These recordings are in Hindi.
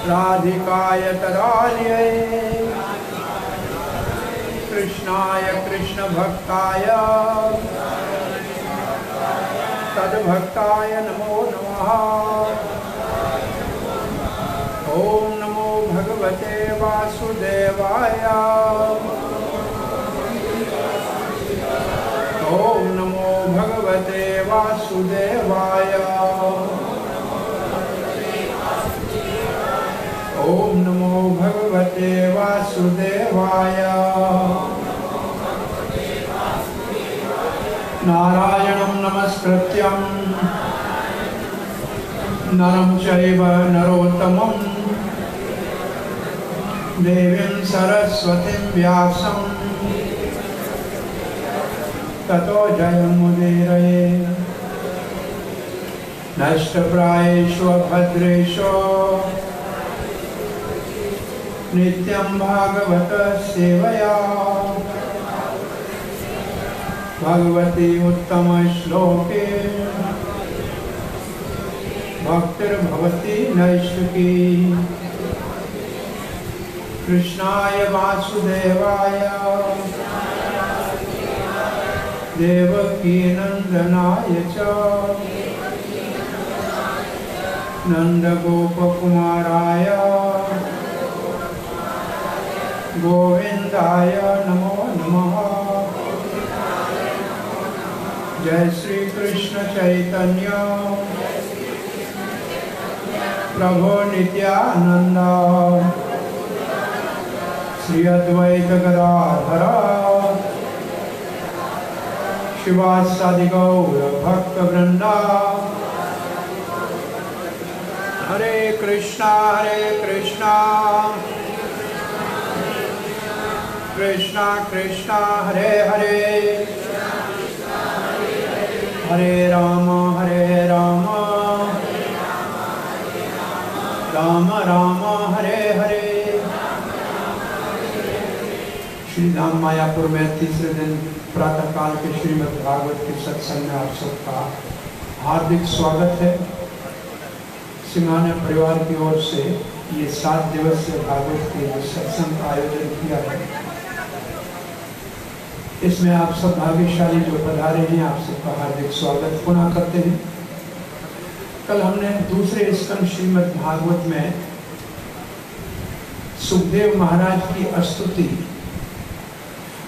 राधिकाय तदालये कृष्णाय कृष्ण भक्ताय तद्भक्ताय नमो नमः। ओम नमो भगवते वासुदेवाय। ओम नमो भगवते वासुदेवाय। ओम नमो भगवते वासुदेवाय। नारायणं नमस्कृत्यं नरं चैव नरोत्तमं देवीं सरस्वतीं व्यासं ततो जयमुदीरये। नष्टप्रायेषु अभद्रेषु नित्यं भागवत सेवया भगवती उत्तम श्लोके भक्तिर्भवती नैष्ठिकी। कृष्णाय वासुदेवाय देवकी नंदनाय च नंदगोपकुमाराय गोविंदाय नमो नमः। जय श्री कृष्ण चैतन्य प्रभु नित्यानंद श्री अद्वैत गदाधर शिवासादि गौर भक्त वृंदा। हरे कृष्णा कृष्णा कृष्णा हरे हरे हरे राम राम राम हरे हरे। श्री धाम मायापुर में तीसरे दिन प्रातः काल के श्रीमद् भागवत के सत्संग में आप सबका हार्दिक स्वागत है। सिंघाना परिवार की ओर से ये 7 दिवसीय भागवत के सत्संग का आयोजन किया है। इसमें आप सब भाग्यशाली जो पधारे हैं, आप सबका हार्दिक स्वागत पुनः करते हैं। कल हमने दूसरे स्कंद श्रीमद् भागवत में सुखदेव महाराज की स्तुति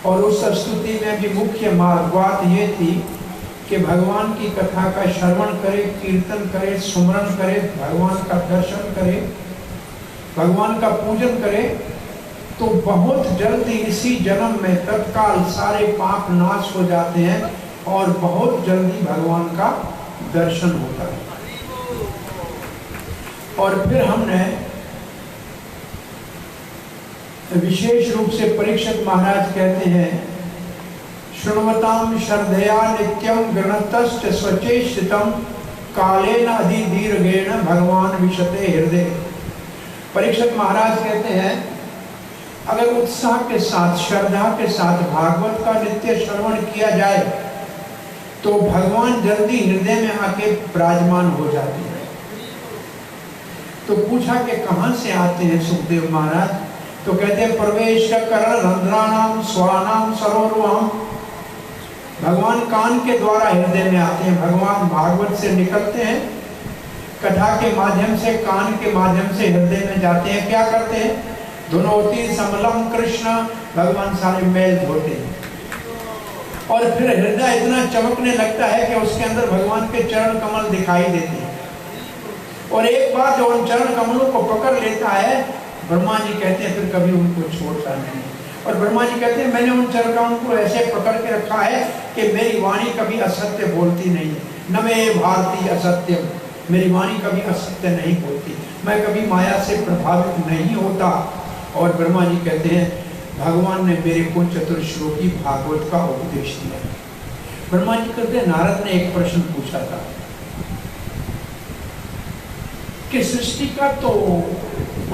और उस स्तुति में भी मुख्य बात ये थी कि भगवान की कथा का श्रवण करे, कीर्तन करे, सुमरण करे, भगवान का दर्शन करे, भगवान का पूजन करे तो बहुत जल्दी इसी जन्म में तत्काल सारे पाप नाश हो जाते हैं और बहुत जल्दी भगवान का दर्शन होता है। और फिर हमने विशेष रूप से परीक्षित महाराज कहते हैं शृण्वतां श्रद्धया नित्यं गृणतश्च स्वचेष्टितं कालेन अधिदीर्घेण भगवान विशते हृदय। परीक्षित महाराज कहते हैं अगर उत्साह के साथ, श्रद्धा के साथ भागवत का नित्य श्रवण किया जाए तो भगवान जल्दी हृदय में आके विराजमान हो जाते हैं। तो पूछा कि कहाँ से आते हैं सुखदेव महाराज? तो कहते हैं प्रवेश कर रंध्राणाम स्वानाम सरोरुहम। भगवान कान के द्वारा हृदय में आते हैं। भगवान भागवत से निकलते हैं, कथा के माध्यम से, कान के माध्यम से हृदय में जाते हैं। क्या करते हैं? धुनोति समलम कृष्ण, भगवान सारे मैल धोते हैं और फिर हृदय इतना चमकने लगता है कि उसके अंदर भगवान के चरण कमल दिखाई देते हैं। और एक बार जो उन चरण कमलों को पकड़ लेता है, ब्रह्मा जी कहते हैं फिर कभी उनको छोड़ता नहीं। और ब्रह्मा जी कहते हैं मैंने उन चरण कमलों को ऐसे पकड़ के रखा है कि मेरी वाणी कभी असत्य बोलती नहीं है। न मे भारती असत्यम, मेरी वाणी कभी असत्य नहीं बोलती, मैं कभी माया से प्रभावित नहीं होता। और ब्रह्मा जी कहते हैं भगवान ने मेरे को चतुर्श्लोकी भागवत का उपदेश दिया। ब्रह्मा जी कहते हैं नारद ने एक प्रश्न पूछा था कि सृष्टि का तो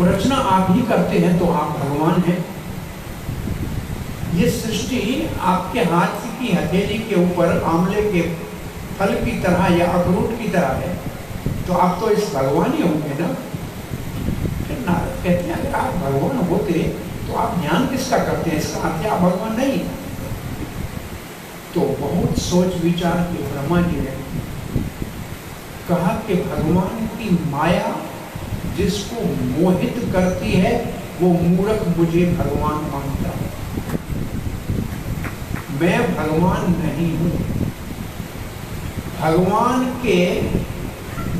रचना आप ही करते हैं, तो आप भगवान हैं। ये सृष्टि आपके हाथ की हथेली के ऊपर आंवले के फल की तरह या अखरोट की तरह है, तो आप तो इस भगवान ही होंगे ना। फिर कहते हैं अगर आप भगवान होते तो आप ध्यान किसका करते हैं? इसका अर्थ आप भगवान नहीं। तो बहुत सोच विचार के ब्रह्मा जी ने कहा कि भगवान की माया जिसको मोहित करती है वो मूर्ख मुझे भगवान मानता है। मैं भगवान नहीं हूं। भगवान के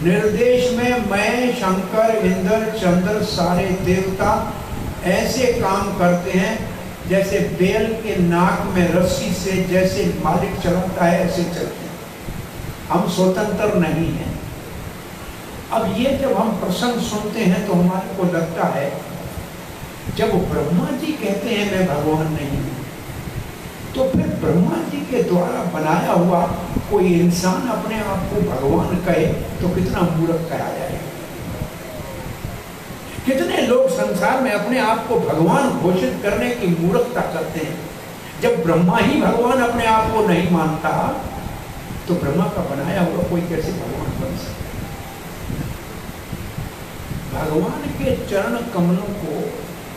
निर्देश में मैं, शंकर, इंद्र, चंद्र, सारे देवता ऐसे काम करते हैं जैसे बैल के नाक में रस्सी से जैसे मालिक चलाता है ऐसे चलते हैं। हम स्वतंत्र नहीं हैं। अब ये जब हम प्रसंग सुनते हैं तो हमारे को लगता है जब ब्रह्मा जी कहते हैं मैं भगवान नहीं हूं, तो फिर ब्रह्मा जी के द्वारा बनाया हुआ कोई इंसान अपने आप को भगवान कहे तो कितना मूर्ख कहा जाएगा। कितने लोग संसार में अपने आप को भगवान घोषित करने की मूर्खता करते हैं। जब ब्रह्मा ही भगवान अपने आप को नहीं मानता तो ब्रह्मा का बनाया हुआ कोई कैसे भगवान बन सकता है? भगवान के चरण कमलों को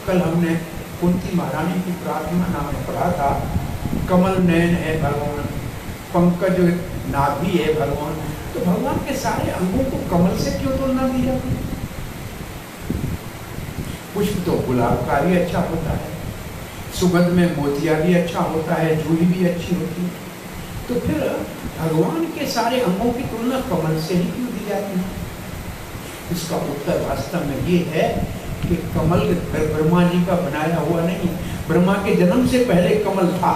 कल हमने कुंती महारानी की प्रार्थना नाम में पढ़ा था। कमल नयन है भगवान, पंकज नाभि है भगवान। तो भगवान के सारे अंगों को कमल से क्यों तुलना दी जाती है? पुष्प तो गुलाब का भी अच्छा होता है, सुगंध में मोतिया भी अच्छा होता है, जूही भी अच्छी होती है। तो फिर भगवान के सारे अंगों की तुलना कमल से ही क्यों दी जाती है? इसका उत्तर वास्तव में ये है कि कमल ब्रह्मा जी का बनाया हुआ नहीं। ब्रह्मा के जन्म से पहले कमल था,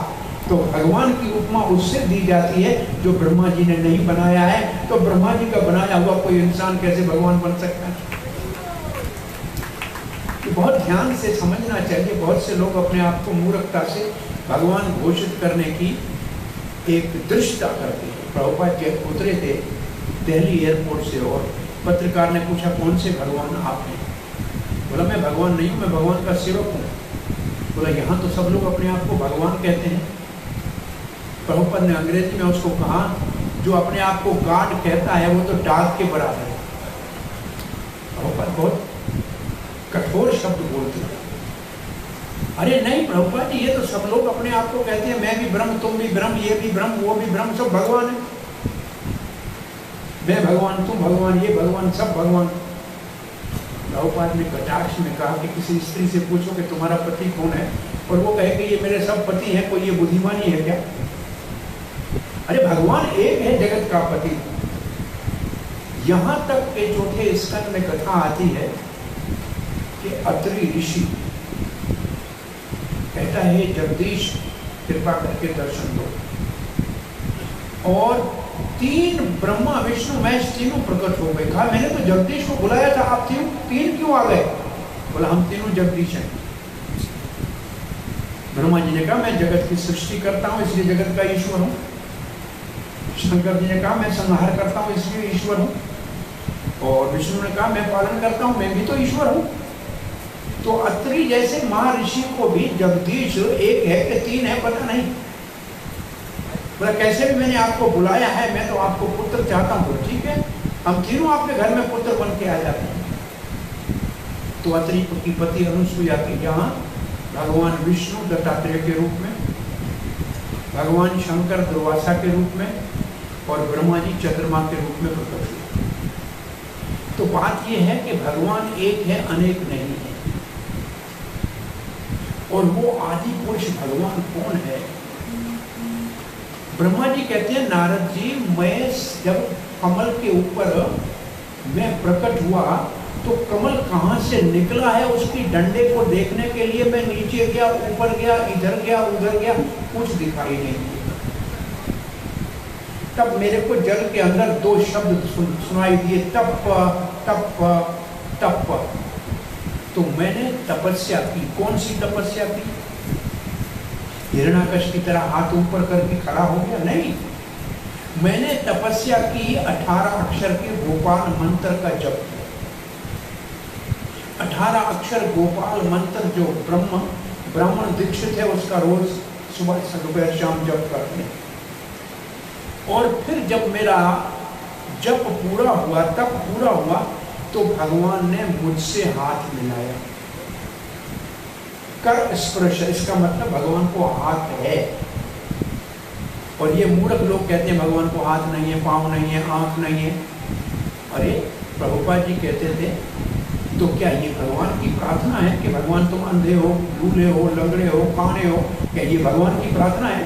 तो भगवान की उपमा उससे दी जाती है जो ब्रह्मा जी ने नहीं बनाया है। तो ब्रह्मा जी का बनाया हुआ कोई इंसान कैसे भगवान बन सकता है? तो बहुत ध्यान से समझना चाहिए। बहुत से लोग अपने आप को मूर्खता से भगवान घोषित करने की एक दृष्टता करते हैं। प्रभुपाद जी उतरे थे दिल्ली एयरपोर्ट से और पत्रकार ने पूछा कौन से भगवान आप हैं? बोला मैं भगवान नहीं हूँ, मैं भगवान का सेवक हूँ। बोला यहाँ तो सब लोग अपने आप को भगवान कहते हैं। प्रभुपाद ने अंग्रेजी में उसको कहा जो अपने आप को गॉड कहता है वो तो डाक के बराबर है। प्रभुपाद बहुत कठोर शब्द बोलते हैं। अरे नहीं प्रभुपाद जी, ये तो सब लोग अपने आप को कहते हैं मैं भी ब्रह्म, तुम भी ब्रह्म, ये भी ब्रह्म, वो भी ब्रह्म, सब भगवान है। मैं भगवान, तुम भगवान, ये भगवान, सब भगवान। प्रभुपाद ने कटाक्ष में कहा कि किसी स्त्री से पूछो कि तुम्हारा पति कौन है और वो कहे कि ये मेरे सब पति हैं, कोई ये बुद्धिमानी है क्या? अरे भगवान एक है जगत का पति। यहां तक के चौथे स्कंद में कथा आती है कि अत्रि ऋषि कहता है जगदीश कृपा करके दर्शन दो। और तीन ब्रह्मा विष्णु महेश तीनों प्रकट हो गए। कहा मैंने तो जगदीश को बुलाया था, आप तीन क्यों आ गए? बोला हम तीनों जगदीश हैं। ब्रह्मा जी ने कहा मैं जगत की सृष्टि करता हूं इसलिए जगत का ईश्वर हूं। शंकर जी ने कहा मैं संहार करता हूं इसलिए ईश्वर हूं। और विष्णु ने कहा मैं पालन करता हूं, मैं भी तो ईश्वर हूं। तो अत्रि जैसे महर्षि को भी जगदीश एक है कि तीन है पता नहीं। बोला कैसे भी मैंने आपको बुलाया है, मैं तो आपको पुत्र चाहता हूँ। ठीक है, हम तीनों आपके घर में पुत्र बन के आ जाते हैं। तो अत्रि की पति अनुसुईया के यहाँ भगवान विष्णु दत्तात्रेय के रूप में, भगवान शंकर दुर्वासा के रूप में और ब्रह्मा जी चंद्रमा के रूप में प्रकट हुए। तो बात यह है कि भगवान एक है, अनेक नहीं है। और वो आदि पुरुष भगवान कौन है? ब्रह्मा जी कहते हैं नारद जी, मैं जब कमल के ऊपर मैं प्रकट हुआ तो कमल कहाँ से निकला है उसकी डंडे को देखने के लिए मैं नीचे गया, ऊपर गया, इधर गया, उधर गया, कुछ दिखाई नहीं दिया। तब मेरे को जल के अंदर दो शब्द सुनाई दिए, तप तप तप। तो मैंने तपस्या की। कौन सी तपस्या की? हिरण्याकश की तरह हाथ ऊपर करके खड़ा हो गया? नहीं, मैंने तपस्या की 18 अक्षर के गोपाल मंत्र का जप किया। 18 अक्षर गोपाल मंत्र जो ब्राह्मण दीक्षित है उसका रोज सुबह दोपहर शाम जप करते हैं। और फिर जब मेरा जप पूरा हुआ, तप पूरा हुआ, तो भगवान ने मुझसे हाथ मिलाया। कर स्पर्श, इसका मतलब भगवान को हाथ है। और ये मूर्ख लोग कहते हैं भगवान को हाथ नहीं है, पाँव नहीं है, आँख नहीं है। अरे प्रभुपाद जी कहते थे तो क्या ये भगवान की प्रार्थना है कि भगवान तुम अंधे हो, लूले हो, लंगड़े हो, काने हो? क्या ये भगवान की प्रार्थना है?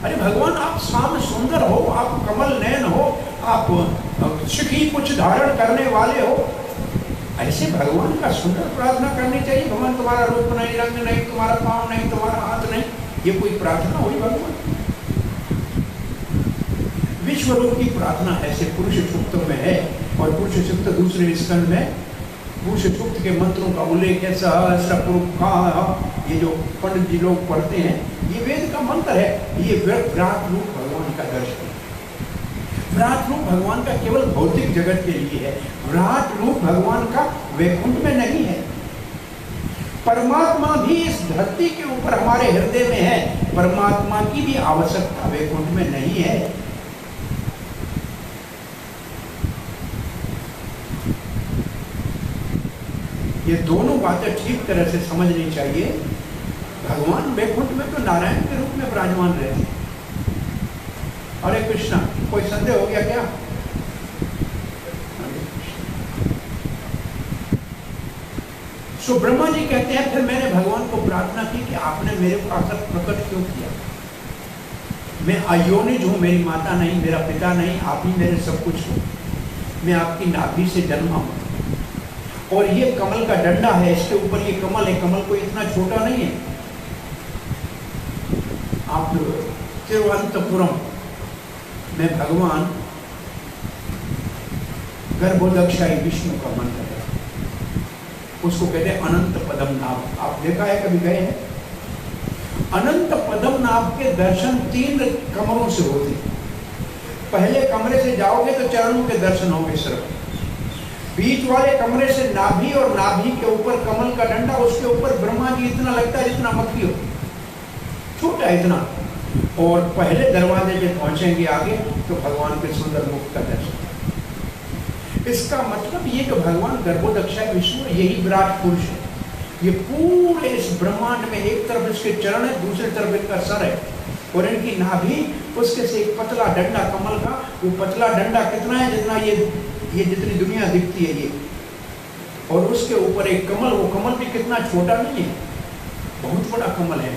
अरे भगवान आप श्याम सुंदर हो, आप कमल नयन हो, आप शिखी कुछ धारण करने वाले हो, ऐसे भगवान का सुंदर प्रार्थना करनी चाहिए। भगवान तुम्हारा रूप नहीं, रंग नहीं, तुम्हारा पाँव नहीं, तुम्हारा हाथ नहीं, ये कोई प्रार्थना हुई भगवान? विश्व रूप की प्रार्थना ऐसे पुरुष सूक्त में है। और पुरुष सूक्त दूसरे स्कंद में पुरुष सूक्त के मंत्रों का उल्लेख है। सहस्र, ये जो पंडित जी लोग पढ़ते हैं, ये वेद का मंत्र है। ये विराट रूप भगवान का दर्शन है। विराट रूप भगवान का केवल भौतिक जगत के लिए है। विराट रूप भगवान का वैकुंठ में नहीं है। परमात्मा भी इस धरती के ऊपर हमारे हृदय में है। परमात्मा की भी आवश्यकता वैकुंठ में नहीं है। ये दोनों बातें ठीक तरह से समझनी चाहिए। भगवान वैकुंठ में तो नारायण के रूप में विराजमान रहते हैं। हरे कृष्णा, कोई संदेह हो गया क्या? सो ब्रह्मा जी कहते हैं फिर मैंने भगवान को प्रार्थना की कि आपने मेरे को आकर प्रकट क्यों किया? मैं अयोनिज हूँ, मेरी माता नहीं, मेरा पिता नहीं, आप ही मेरे सब कुछ हो। मैं आपकी नाभि से जन्मा हूँ और ये कमल का डंडा है, इसके ऊपर ये कमल है। कमल कोई इतना छोटा नहीं है। आप तिरुवनंतपुरम में भगवान गर्भोदक्षाई विष्णु का मंदिर है, उसको कहते हैं अनंत पद्मनाभ। आप देखा है, कभी गए हैं? अनंत पद्मनाभ के दर्शन 3 कमरों से होते हैं। पहले कमरे से जाओगे तो चरणों के दर्शन होंगे सिर्फ। बीच वाले कमरे से नाभि, और नाभि के ऊपर कमल का डंडा, उसके ऊपर ब्रह्मा जी इतना लगता है जितना मक्खी हो, छोटा इतना। और पहले दरवाजे पे पहुंचेंगे आगे तो भगवान के सुंदर मुख का दर्शन। इसका मतलब ये कि भगवान गर्भोदक्षाई विष्णु यही विराट पुरुष है। ये पूरे इस ब्रह्मांड में एक तरफ इसके चरण है, दूसरी तरफ इनका सर है, और इनकी नाभि, उसके से एक पतला डंडा कमल का। वो पतला डंडा कितना है? जितना ये जितनी दुनिया दिखती है ये। और उसके ऊपर एक कमल, वो कमल भी कितना छोटा नहीं है, बहुत बड़ा कमल है।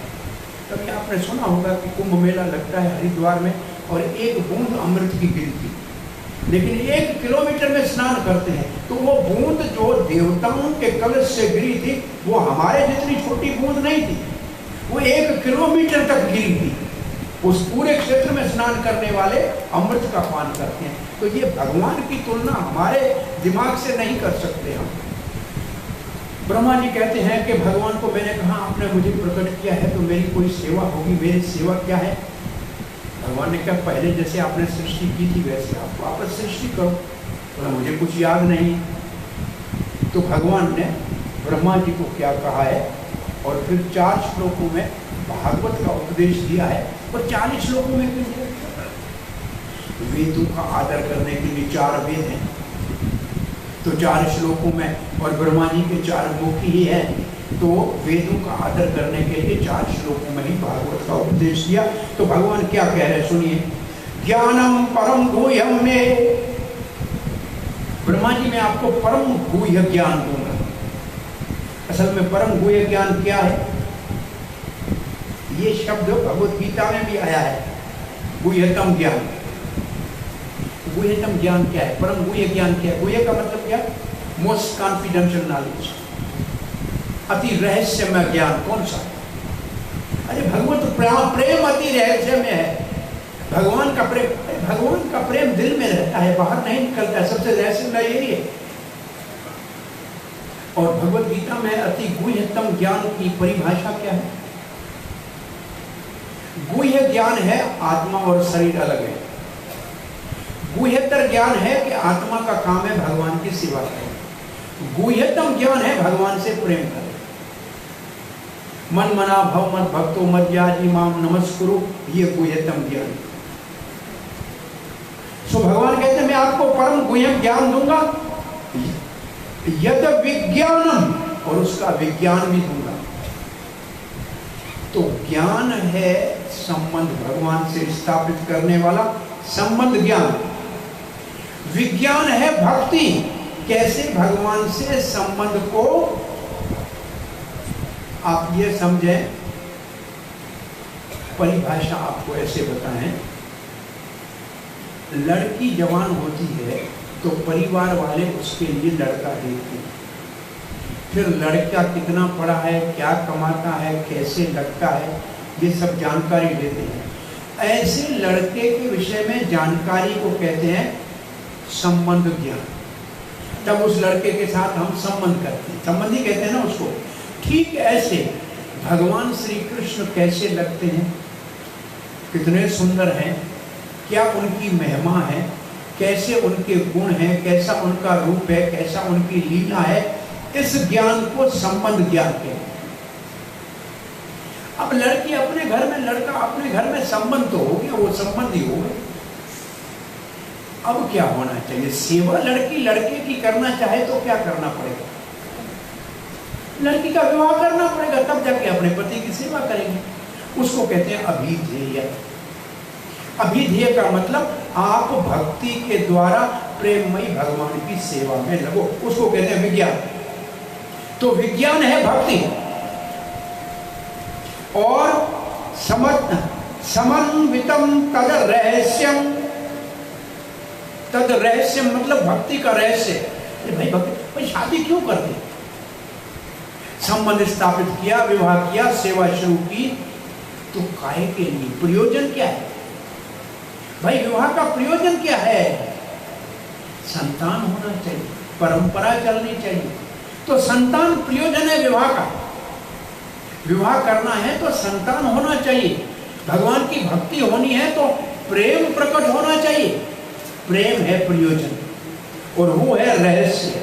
कभी आपने सुना होगा कि कुंभ मेला लगता है हरिद्वार में और एक बूंद अमृत की गिरती, लेकिन 1 किलोमीटर में स्नान करते हैं तो वो बूंद जो देवताओं के कलश से गिरी थी, वो हमारे जितनी छोटी बूंद नहीं थी, वो 1 किलोमीटर तक गिरी थी। उस पूरे क्षेत्र में स्नान करने वाले अमृत का पान करते हैं। तो ये भगवान की तुलना हमारे दिमाग से नहीं कर सकते हम। ब्रह्मा जी कहते हैं कि भगवान को मैंने कहा आपने मुझे प्रकट किया है तो मेरी कोई सेवा होगी, मेरी सेवा क्या है? भगवान ने कहा पहले जैसे आपने सृष्टि की थी वैसे आप वापस सृष्टि करो। तो मुझे कुछ याद नहीं। तो भगवान ने ब्रह्मा जी को क्या कहा है, और फिर 4 श्लोकों में भागवत का उपदेश दिया है, और 40 श्लोकों में भी वेदों का आदर करने के लिए 4 वेद हैं, तो 4 श्लोकों में, और ब्रह्मा जी के 4 मुख ही है, तो वेदों का आदर करने के लिए 4 श्लोकों में ही भागवत का उपदेश दिया। तो भगवान क्या कह रहे हैं सुनिए। ज्ञानम परम गुह्यम में, ब्रह्मा जी मैं आपको परम गुह्य ज्ञान दूंगा। असल में परम गुह्य ज्ञान क्या है? ये शब्द भगवत गीता में भी आया है, गुह्यतम ज्ञान। गुह्यतम ज्ञान क्या है? परम गुह्य ज्ञान क्या है? गुह्य का मतलब क्या? मोस्ट कॉन्फिडेंशियल नॉलेज, अति रहस्यमय ज्ञान। कौन सा? अरे भगवत प्रेम अति रहस्यमय है। भगवान का प्रेम दिल में रहता है, बाहर नहीं निकलता है, सबसे रहस्यमय यही है। और भगवत गीता में अति गुह्यतम ज्ञान की परिभाषा क्या है? गुह्य ज्ञान है आत्मा और शरीर अलग है। गुह्यतर ज्ञान है कि आत्मा का काम है भगवान की सेवा करें। गुह्यतम ज्ञान है भगवान से प्रेम करें। मन मना भव मत भक्तो मत याजी माम नमस्कुरु, ये गुह्यतम ज्ञान। सो भगवान कहते हैं मैं आपको परम गुह्य ज्ञान दूंगा, यद विज्ञानम, और उसका विज्ञान भी दूंगा। तो ज्ञान है संबंध भगवान से स्थापित करने वाला संबंध ज्ञान। विज्ञान है भक्ति, कैसे भगवान से संबंध को आप ये समझें। परिभाषा आपको ऐसे बताएं, लड़की जवान होती है तो परिवार वाले उसके लिए लड़का देखते हैं, फिर लड़का कितना पढ़ा है, क्या कमाता है, कैसे लगता है, ये सब जानकारी लेते हैं। ऐसे लड़के के विषय में जानकारी को कहते हैं संबंध ज्ञान। तब उस लड़के के साथ हम संबंध करते हैं, संबंधी कहते हैं ना उसको। ठीक ऐसे भगवान श्री कृष्ण कैसे लगते हैं, कितने सुंदर हैं, क्या उनकी महिमा है, कैसे उनके गुण हैं, कैसा उनका रूप है, कैसा उनकी लीला है, इस ज्ञान को संबंध ज्ञान कहते हैं। अब लड़की अपने घर में, लड़का अपने घर में, संबंध तो हो गया, वो संबंध ही हो गए। अब क्या होना चाहिए? सेवा लड़की लड़के की करना चाहे तो क्या करना पड़ेगा? लड़की का विवाह करना पड़ेगा, तब जाके अपने पति की सेवा करेंगे। उसको कहते हैं अभिधेय। अभिधेय का मतलब आप भक्ति के द्वारा प्रेममयी भगवान की सेवा में लगो, उसको कहते हैं विज्ञान। तो विज्ञान है भक्ति। और समन्वितम तद रहस्यम। तद रहस्यम मतलब भक्ति का रहस्य। भाई भाई शादी क्यों करते? संबंध स्थापित किया, विवाह किया, सेवा शुरू की, तो काहे के लिए? प्रयोजन क्या है भाई? विवाह का प्रयोजन क्या है? संतान होना चाहिए, परंपरा चलनी चाहिए। तो संतान प्रयोजन है विवाह का। विवाह करना है तो संतान होना चाहिए, भगवान की भक्ति होनी है तो प्रेम प्रकट होना चाहिए। प्रेम है प्रयोजन और वो है रहस्य।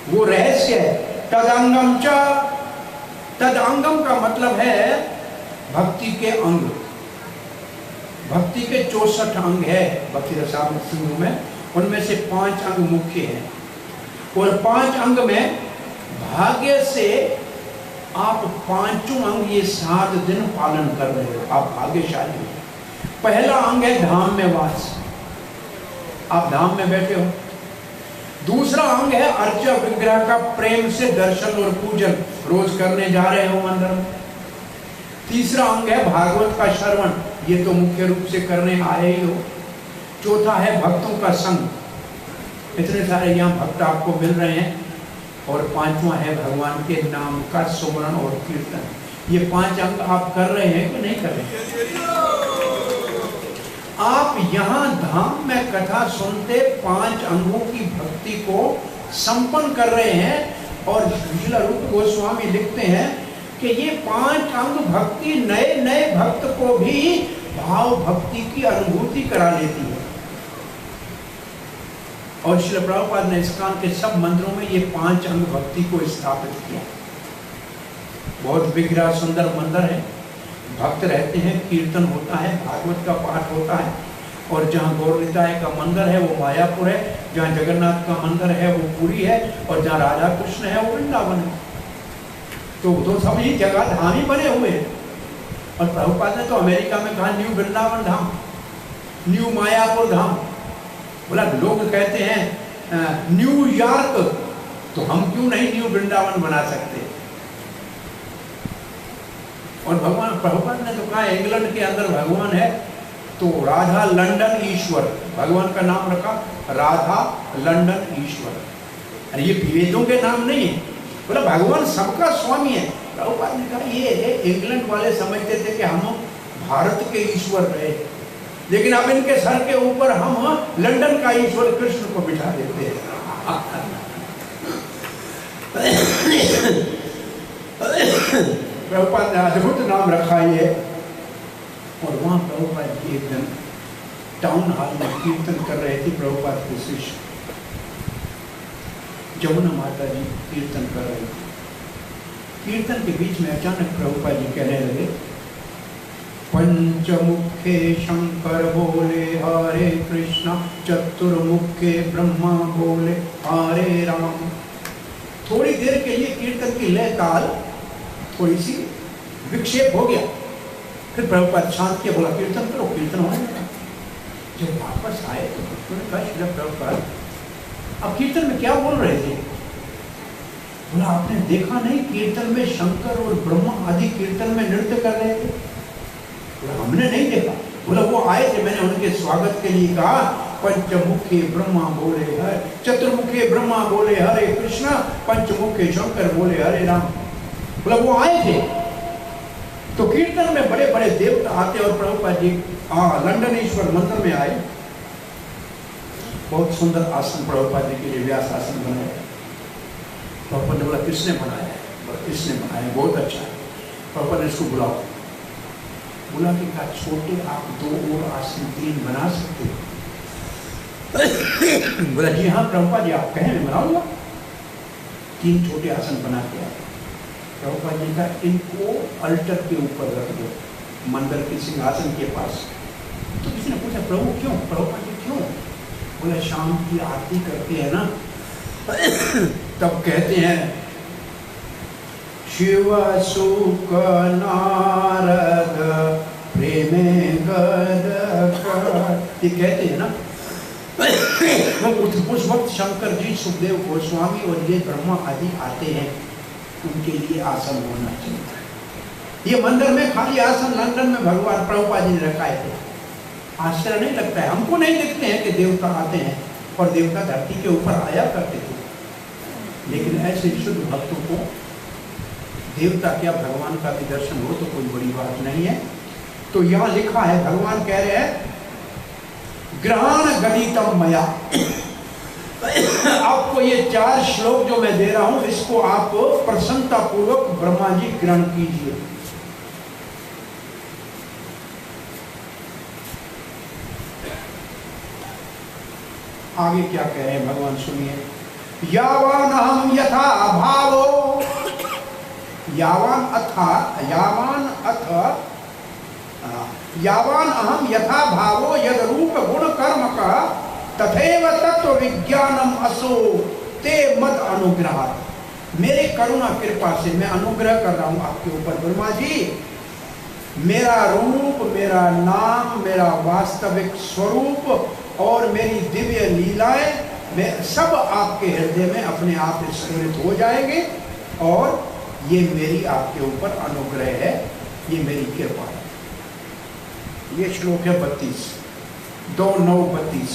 वो रहस्य है। तदंगम च। तदंगम का मतलब है भक्ति के अंग। भक्ति के 64 अंग है भक्ति रसामृत सिंधु में, उनमें से 5 अंग मुख्य हैं। और 5 अंग में भाग्य से आप 5 अंग ये 7 दिन पालन कर रहे हो, आप भाग्यशाली हो। पहला अंग है धाम में वास, आप धाम में बैठे हो। दूसरा अंग है अर्चा विग्रह का प्रेम से दर्शन और पूजन, रोज करने जा रहे हो मंदिर में। तीसरा अंग है भागवत का श्रवण, ये तो मुख्य रूप से करने आए ही हो। चौथा है भक्तों का संग, इतने सारे यहाँ भक्त आपको मिल रहे हैं। और 5वां है भगवान के नाम का सुमरण और कीर्तन। ये 5 अंग आप कर रहे हैं कि नहीं कर रहे हैं? आप यहाँ धाम में कथा सुनते 5 अंगों की भक्ति को संपन्न कर रहे हैं। और श्रील रूप गोस्वामी लिखते हैं कि ये 5 अंग भक्ति नए नए भक्त को भी भाव भक्ति की अनुभूति करा लेती है। और श्रील प्रभुपाद ने इस्कॉन के सब मंदिरों में ये 5 अंग भक्ति को स्थापित किया। बहुत विग्रह सुंदर मंदिर है, भक्त रहते हैं, कीर्तन होता है, भागवत का पाठ होता है। और जहाँ गौर निताय का मंदिर है वो मायापुर है, जहाँ जगन्नाथ का मंदिर है वो पुरी है, और जहाँ राधा कृष्ण है वो वृंदावन है। तो सब ही जगह धाम ही बने हुए हैं। और प्रभुपाद ने तो अमेरिका में कहा न्यू वृंदावन धाम, न्यू मायापुर धाम। बोला लोग कहते हैं न्यूयॉर्क, तो हम क्यों नहीं न्यू वृंदावन बना सकते? और भगवान प्रभुपाद ने तो कहा इंग्लैंड के अंदर भगवान है, तो राधा लंदन ईश्वर, भगवान का नाम रखा राधा लंदन ईश्वर। अरे ये वेदों के नाम नहीं है, बोला भगवान सबका स्वामी है। प्रभुपाद ने कहा ये इंग्लैंड वाले समझते थे कि हम भारत के ईश्वर रहे, लेकिन अब इनके सर के ऊपर हम लंदन का ईश्वर कृष्ण को बिठा देते हैं। प्रभुपाद ने अद्भुत नाम रखा ये। और वहाँ प्रभुपाद जी एक दिन टाउन हॉल में कीर्तन कर रहे थे। प्रभुपाद के शिष्य जमुना माता जी कीर्तन कर रहे थे। कीर्तन के बीच में अचानक प्रभुपाद जी कहने लगे, पंचमुखे शंकर बोले हरे कृष्णा, चतुर्मुखे ब्रह्मा बोले हरे राम। थोड़ी देर के लिए कीर्तन की लय ताल थोड़ी सी विक्षेप हो गया। फिर प्रभुपाद शांत किया, बोला कीर्तन करो, कीर्तन होने लगा। जब वापस आए तो उन्होंने कहा श्री प्रभुपाद अब कीर्तन में क्या बोल रहे थे? बोला आपने देखा नहीं कीर्तन में शंकर और ब्रह्मा आदि कीर्तन में नृत्य कर रहे थे? बोला हमने नहीं देखा। बोला वो आए थे, मैंने उनके स्वागत के लिए कहा पंचमुखी ब्रह्मा बोले हरे, चतुर्मुखी ब्रह्मा बोले हरे कृष्णा, पंचमुखी शंकर बोले हरे राम। बोला वो आए थे। तो कीर्तन में बड़े बड़े देवता आते और प्रभुपाद जी लंदन ईश्वर मंदिर में आए। बहुत सुंदर आसन प्रभुपाद जी के लिए व्यास आसन बनाया। प्रभुपाद ने बोला किसने बनाया है? बोला किसने बनाया है? बहुत अच्छा है। प्रभुपाद ने इसको बुलाओ। बोला कि क्या छोटे आप 2 और आसन 3 बना सकते हो? बोला जी हाँ प्रभुपाद जी आप कहें मैं बनाऊंगा। 3 छोटे आसन बना के आए। प्रभुपाद जी का इनको अल्टर के ऊपर रख दो, मंदिर के सिंहासन के पास। तो किसी ने पूछा प्रभु क्यों? प्रभुपाद जी क्यों? बोले शाम की आरती करते हैं ना तब कहते हैं शिव सुख नारद प्रेमे गद, ये कहते हैं ना। उस वक्त शंकर जी, सुखदेव गोस्वामी और ये ब्रह्मा आदि आते हैं, उनके लिए आसन होना चाहिए। ये मंदिर में खाली आसन लंदन में भगवान प्रभुपाद जी ने रखाए थे। आश्चर्य नहीं लगता है? हमको नहीं देखते हैं कि देवता आते हैं और देवता धरती के ऊपर आया करते थे, लेकिन ऐसे शुद्ध भक्तों को देवता क्या भगवान का भी दर्शन हो तो कोई बड़ी बात नहीं है। तो यहाँ लिखा है, भगवान कह रहे हैं ग्रहण गणितम मया। आपको ये 4 श्लोक जो मैं दे रहा हूं इसको आप प्रसन्नता पूर्वक ब्रह्मा जी ग्रहण कीजिए। आगे क्या कह रहे हैं भगवान सुनिए। यावान अहम यथा भावो, यावान अहम यथा भावो यद रूप गुण कर्म का तथैव तत्व विज्ञानम असो ते मद अनुग्रह। मेरे करुणा कृपा से मैं अनुग्रह कर रहा हूं आपके ऊपर ब्रह्मा जी। मेरा रूप, मेरा नाम, मेरा वास्तविक स्वरूप और मेरी दिव्य लीलाएं मैं सब आपके हृदय में अपने आप स्फुरित हो जाएंगे और ये मेरी आपके ऊपर अनुग्रह है, ये मेरी कृपा है। ये श्लोक है 32, 2:9-32।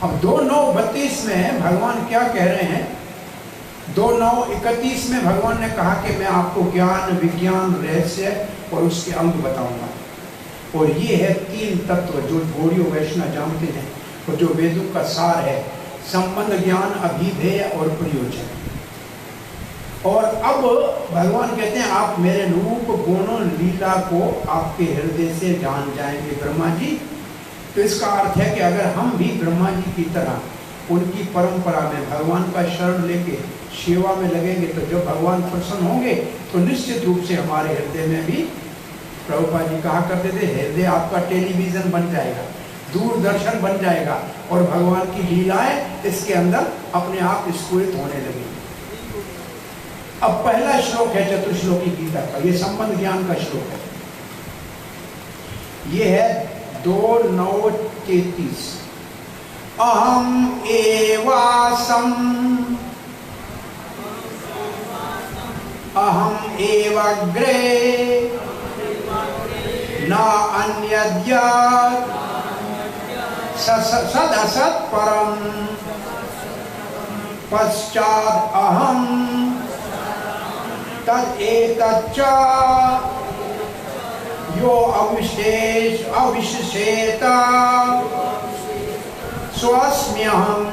अब 2:9-32 में भगवान क्या कह रहे हैं? 2:9-31 में भगवान ने कहा कि मैं आपको ज्ञान, विज्ञान, रहस्य और उसके अंग बताऊंगा। और ये है 3 तत्व जो गौड़ीय वैष्णव जानते हैं और जो वेदों का सार है, संबंध, ज्ञान, अभिधेय और प्रयोजन। और अब भगवान कहते हैं आप मेरे रूप, गुण, लीला को आपके हृदय से जान जाएंगे ब्रह्मा जी। तो इसका अर्थ है कि अगर हम भी ब्रह्मा जी की तरह उनकी परंपरा में भगवान का शरण लेके सेवा में लगेंगे तो जब भगवान प्रसन्न होंगे तो निश्चित रूप से हमारे हृदय में भी, प्रभुपाद जी कहा करते थे, हृदय आपका टेलीविजन बन जाएगा, दूरदर्शन बन जाएगा और भगवान की लीलाएं इसके अंदर अपने आप स्फुरित होने लगेंगी। अब पहला श्लोक है चतुश्लोकी गीता का, ये संबंध ज्ञान का श्लोक है। ये है 2:9-33। अहम एवासम अहम एवाग्रे न अन्यद्यात् सदसत् परम पश्चात् अहम तद एतच्च यो अविशेषेत स्वस्म्यहम्।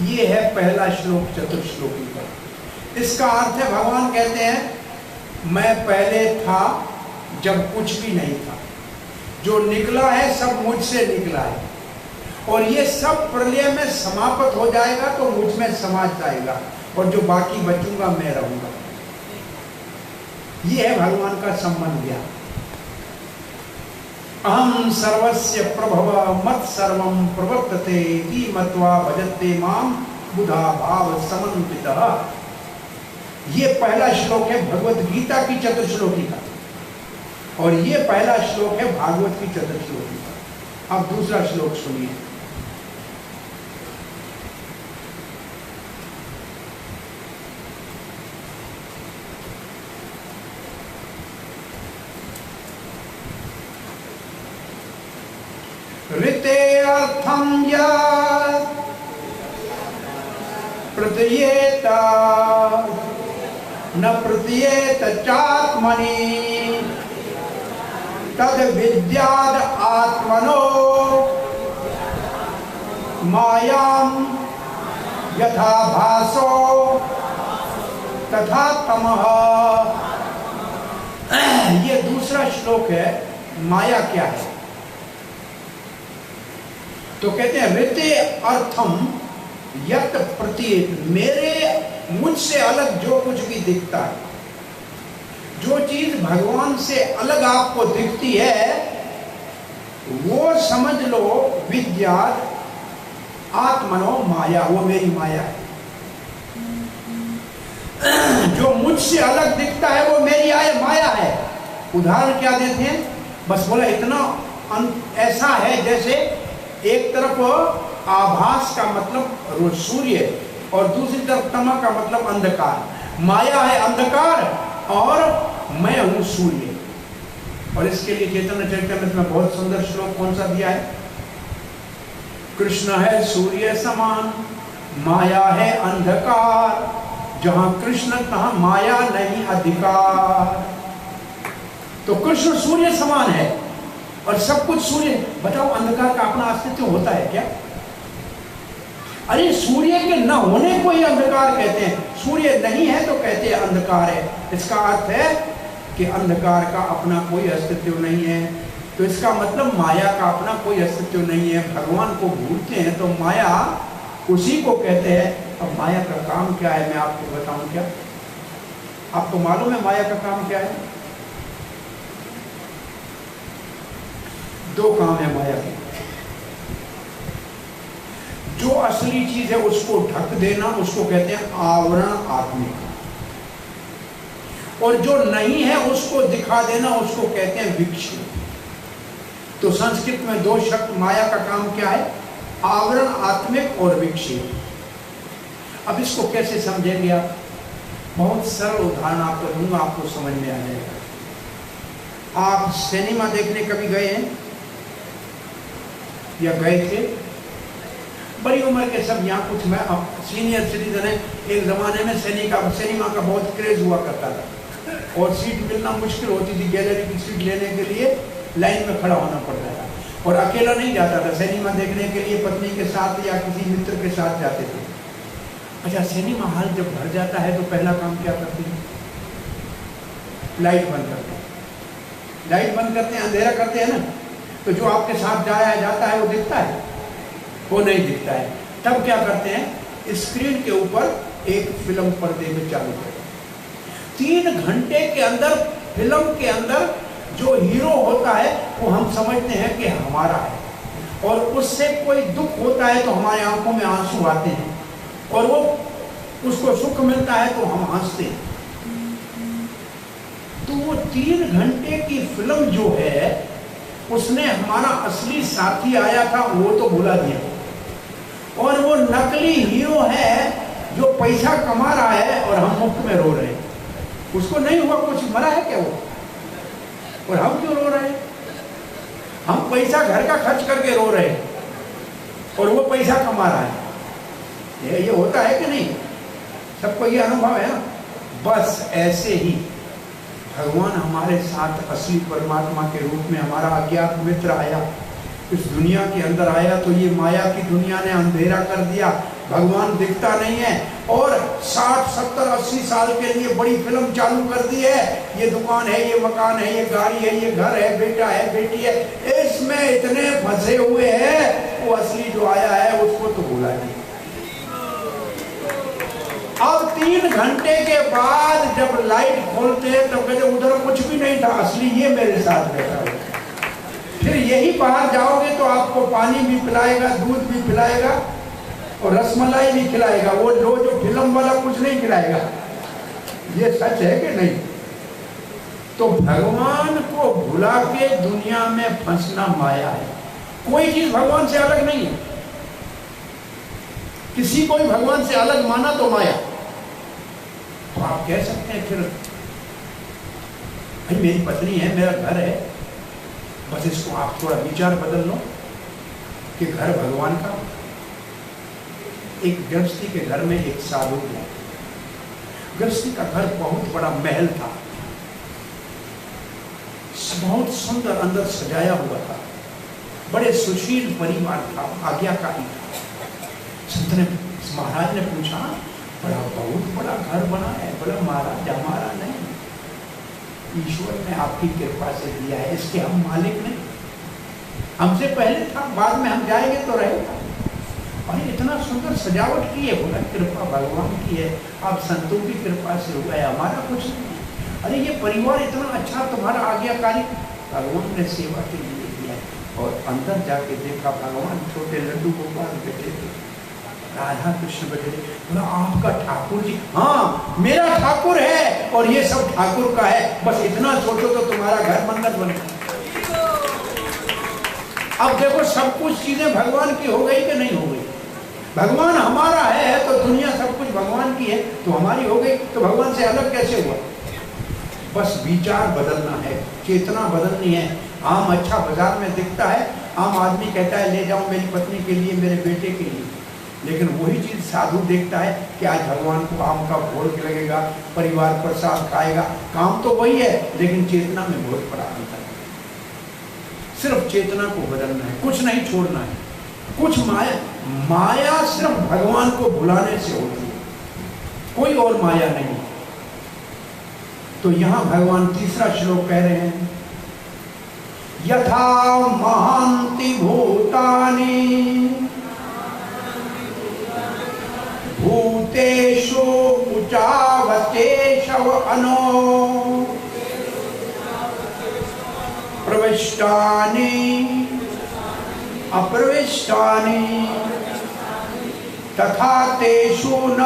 ये है पहला श्लोक चतुश्लोकी का। इसका अर्थ है भगवान कहते हैं मैं पहले था जब कुछ भी नहीं था, जो निकला है सब मुझसे निकला है और ये सब प्रलय में समाप्त हो जाएगा तो मुझ में समा जाएगा और जो बाकी बचूंगा मैं रहूंगा। ये है भगवान का संबंध ज्ञान। अहम सर्वस्य प्रभव मत सर्वं प्रवर्तते इति मत्वा भजते माम बुधा भाव समन्वितः। ये पहला श्लोक है भगवत गीता की चतुर्श्लोकी का, और ये पहला श्लोक है भागवत की चतुर्श्लोकी का। अब दूसरा श्लोक सुनिए। ऋते अर्थम यत् प्रतीयेत न प्रतीयेत चात्मनि तद विद्याद आत्मनो मायाम यथा भासो तथा तमः। ये दूसरा श्लोक है, माया क्या है। तो कहते हैं ऋते अर्थम यत् प्रतीयेत, मेरे मुझसे अलग जो कुछ भी दिखता है, जो चीज भगवान से अलग आपको दिखती है वो समझ लो विद्या आत्मनो माया, वो मेरी माया है। जो मुझसे अलग दिखता है वो मेरी माया है। उदाहरण क्या देते हैं, बस बोला इतना ऐसा है जैसे एक तरफ आभास का मतलब रोज सूर्य और दूसरी तरफ तमा का मतलब अंधकार। माया है अंधकार और मैं हूं सूर्य। और इसके लिए चैतन्य चरितामृत में बहुत सुंदर श्लोक कौन सा दिया है, कृष्ण है सूर्य समान माया है अंधकार, जहां कृष्ण तहां माया नहीं अधिकार। तो कृष्ण सूर्य समान है और सब कुछ सूर्य। बताओ अंधकार का अपना अस्तित्व होता है क्या? अरे सूर्य के न होने को ही अंधकार कहते हैं, सूर्य नहीं है तो कहते हैं अंधकार है। इसका अर्थ है कि अंधकार का अपना कोई अस्तित्व नहीं है। तो इसका मतलब माया का अपना कोई अस्तित्व नहीं है। भगवान को भूलते हैं तो माया उसी को कहते हैं। अब माया का काम क्या है मैं आपको बताऊं क्या? आपको मालूम है माया का काम क्या है? दो काम है माया के। जो असली चीज है उसको ढक देना, उसको कहते हैं आवरण आत्मिक, और जो नहीं है उसको दिखा देना, उसको कहते हैं विक्षेप। तो संस्कृत में दो शब्द माया का काम क्या है, आवरण आत्मिक और विक्षेप। अब इसको कैसे समझेंगे आप? बहुत सरल उदाहरण आपको दूंगा, आपको समझ में आ जाएगा। आप सिनेमा देखने कभी गए हैं या गए थे? बड़ी उम्र के सब यहाँ कुछ मैं सीनियर सिटीजन है। एक जमाने में सिनेमा का बहुत क्रेज हुआ करता था और सीट मिलना मुश्किल होती थी। गैलरी की सीट लेने के लिए लाइन में खड़ा होना पड़ता था और अकेला नहीं जाता था सिनेमा देखने के लिए, पत्नी के साथ या किसी मित्र के साथ जाते थे। अच्छा, सिनेमा हॉल जब भर जाता है तो पहला काम क्या करते हैं? लाइट बंद करते हैं। लाइट बंद करते हैं, अंधेरा करते हैं ना। तो जो आपके साथ जाता है वो दिखता है? वो नहीं दिखता है। तब क्या करते हैं, स्क्रीन के ऊपर एक फिल्म पर्दे में चालू करते हैं। 3 घंटे के अंदर फिल्म के अंदर जो हीरो होता है वो हम समझते हैं कि हमारा है, और उससे कोई दुख होता है तो हमारे आंखों में आंसू आते हैं, और वो उसको सुख मिलता है तो हम हंसते हैं। तो वो 3 घंटे की फिल्म जो है उसने हमारा असली साथी आया था वो तो भुला दिया, और वो नकली हीरो है जो पैसा कमा रहा है और हम मुफ्त में रो रहे हैं। उसको नहीं हुआ कुछ, मरा है क्या वो? और हम क्यों रो रहे हैं? हम पैसा घर का खर्च करके रो रहे हैं और वो पैसा कमा रहा है। ये होता है कि नहीं? सबको ये अनुभव है ना। बस ऐसे ही भगवान हमारे साथ असली परमात्मा के रूप में हमारा अज्ञात मित्र आया, इस दुनिया के अंदर आया, तो ये माया की दुनिया ने अंधेरा कर दिया। भगवान दिखता नहीं है और 60, 70, 80 साल के लिए बड़ी फिल्म चालू कर दी है। ये दुकान है, ये मकान है, ये गाड़ी है, ये घर है, बेटा है, बेटी है, इसमें इतने फंसे हुए हैं, वो असली जो आया है उसको तो भुला दिया। अब 3 घंटे के बाद जब लाइट खोलते हैं तो कहते उधर कुछ भी नहीं था, असली ये मेरे साथ बैठा हुआ। फिर यही बाहर जाओगे तो आपको पानी भी पिलाएगा, दूध भी पिलाएगा और रसमलाई भी खिलाएगा। वो जो फिल्म वाला कुछ नहीं खिलाएगा। ये सच है कि नहीं? तो भगवान को भुला के दुनिया में फंसना माया है। कोई चीज भगवान से अलग नहीं है। किसी को भी भगवान से अलग माना तो माया। तो आप कह सकते हैं फिर भाई मेरी पत्नी है, मेरा घर है, बस इसको आप थोड़ा विचार बदल लो कि घर भगवान का। एक गृहस्थी के घर में एक साधु था। गृहस्थी का घर बहुत बड़ा महल था, बहुत सुंदर अंदर सजाया हुआ था, बड़े सुशील परिवार था, आज्ञाकारी था। संत ने महाराज ने पूछा, बड़ा बहुत बड़ा घर बना है, बोला महाराज हमारा नहीं, ईश्वर ने आपकी कृपा से दिया है, इसके हम मालिक नहीं, हमसे पहले था, बाद में हम जाएंगे तो रहेगा। और इतना सुंदर सजावट की है, बोला कृपा भगवान की है, आप संतों की कृपा से हुआ है, हमारा कुछ नहीं। अरे ये परिवार इतना अच्छा, तुम्हारा आज्ञाकारी, भगवान ने सेवा के लिए दिया है। और अंदर जाके देखा भगवान छोटे लड्डू गोपाल बैठे थे, राधा कृष्ण बैठे थे। बोला आपका ठाकुर जी? हाँ मेरा ठाकुर है और ये सब ठाकुर का है, बस इतना सोचो तो तुम्हारा घर मंदिर बन गया। अब देखो सब कुछ चीजें भगवान की हो गई कि नहीं हो गई? भगवान हमारा है तो दुनिया सब कुछ भगवान की है, तो हमारी हो गई, तो भगवान से अलग कैसे हुआ? बस विचार बदलना है, चेतना बदलनी है। आम अच्छा बाजार में दिखता है, आम आदमी कहता है ले जाओ मेरी पत्नी के लिए, मेरे बेटे के लिए, लेकिन वही चीज साधु देखता है कि आज भगवान को आम का भोग लगेगा, परिवार प्रसाद खाएगा, काम तो वही है लेकिन चेतना में बहुत बड़ा अंतर है। सिर्फ चेतना को बदलना है, कुछ नहीं छोड़ना है। कुछ माया सिर्फ भगवान को भुलाने से होती है, कोई और माया नहीं। तो यहां भगवान तीसरा श्लोक कह रहे हैं, यथा महांति भूतानि भूतेषु उचावचेषव अनो प्रविष्टानि अप्रविष्टानि तथा तेषु न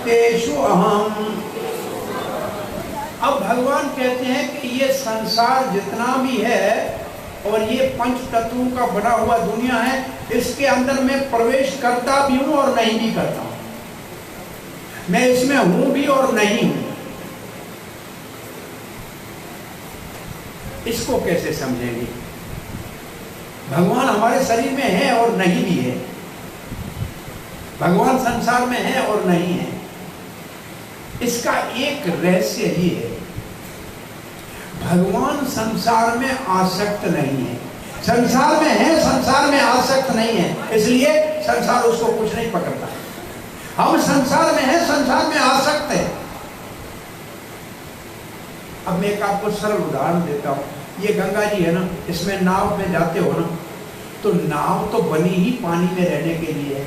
तेषु अहम। अब भगवान कहते हैं कि ये संसार जितना भी है और ये पंच तत्वों का बना हुआ दुनिया है, इसके अंदर मैं प्रवेश करता भी हूं और नहीं भी करता हूं, मैं इसमें हूं भी और नहीं हूं। इसको कैसे समझेंगे? भगवान हमारे शरीर में है और नहीं भी है, भगवान संसार में है और नहीं है। इसका एक रहस्य ही है, भगवान संसार में आसक्त नहीं है। संसार में है, संसार में आसक्त नहीं है, इसलिए संसार उसको कुछ नहीं पकड़ता। हम संसार में है, संसार में आसक्त है। अब मैं एक आपको सरल उदाहरण देता हूं। ये गंगा जी है ना, इसमें नाव में जाते हो ना, तो नाव तो बनी ही पानी में रहने के लिए है।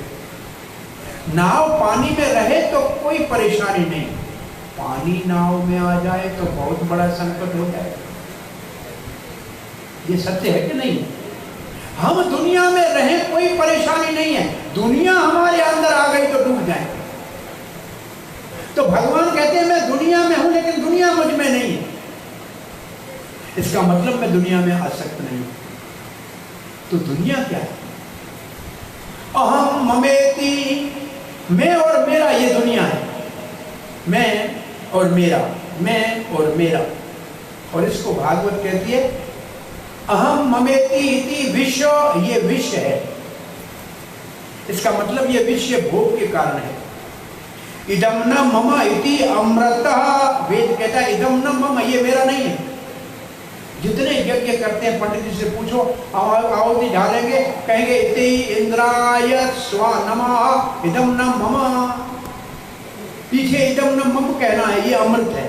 नाव पानी में रहे तो कोई परेशानी नहीं, पानी नाव में आ जाए तो बहुत बड़ा संकट हो जाए। ये सत्य है कि नहीं? हम दुनिया में रहे कोई परेशानी नहीं है, दुनिया हमारे अंदर आ गई तो डूब जाए। तो भगवान कहते हैं मैं दुनिया में हूं लेकिन दुनिया मुझ में नहीं है। इसका मतलब मैं दुनिया में आसक्त नहीं हूं। तो दुनिया क्या है? अहम ममेति, मैं और मेरा, ये दुनिया है। मैं और मेरा, मैं और मेरा। और इसको भागवत कहती है अहम ममेति इति विश्व, ये विश्व है। इसका मतलब ये विश्व भोग के कारण है। इदम न मम इति अमृतः, वेद कहता है इदम न मम, ये मेरा नहीं है। जितने यज्ञ करते हैं पंडित जी से पूछो, आहुति डालेंगे, कहेंगे इति इंद्राय स्वा नमः इदम न मम, पीछे इदम न मम कहना है, ये अमृत है।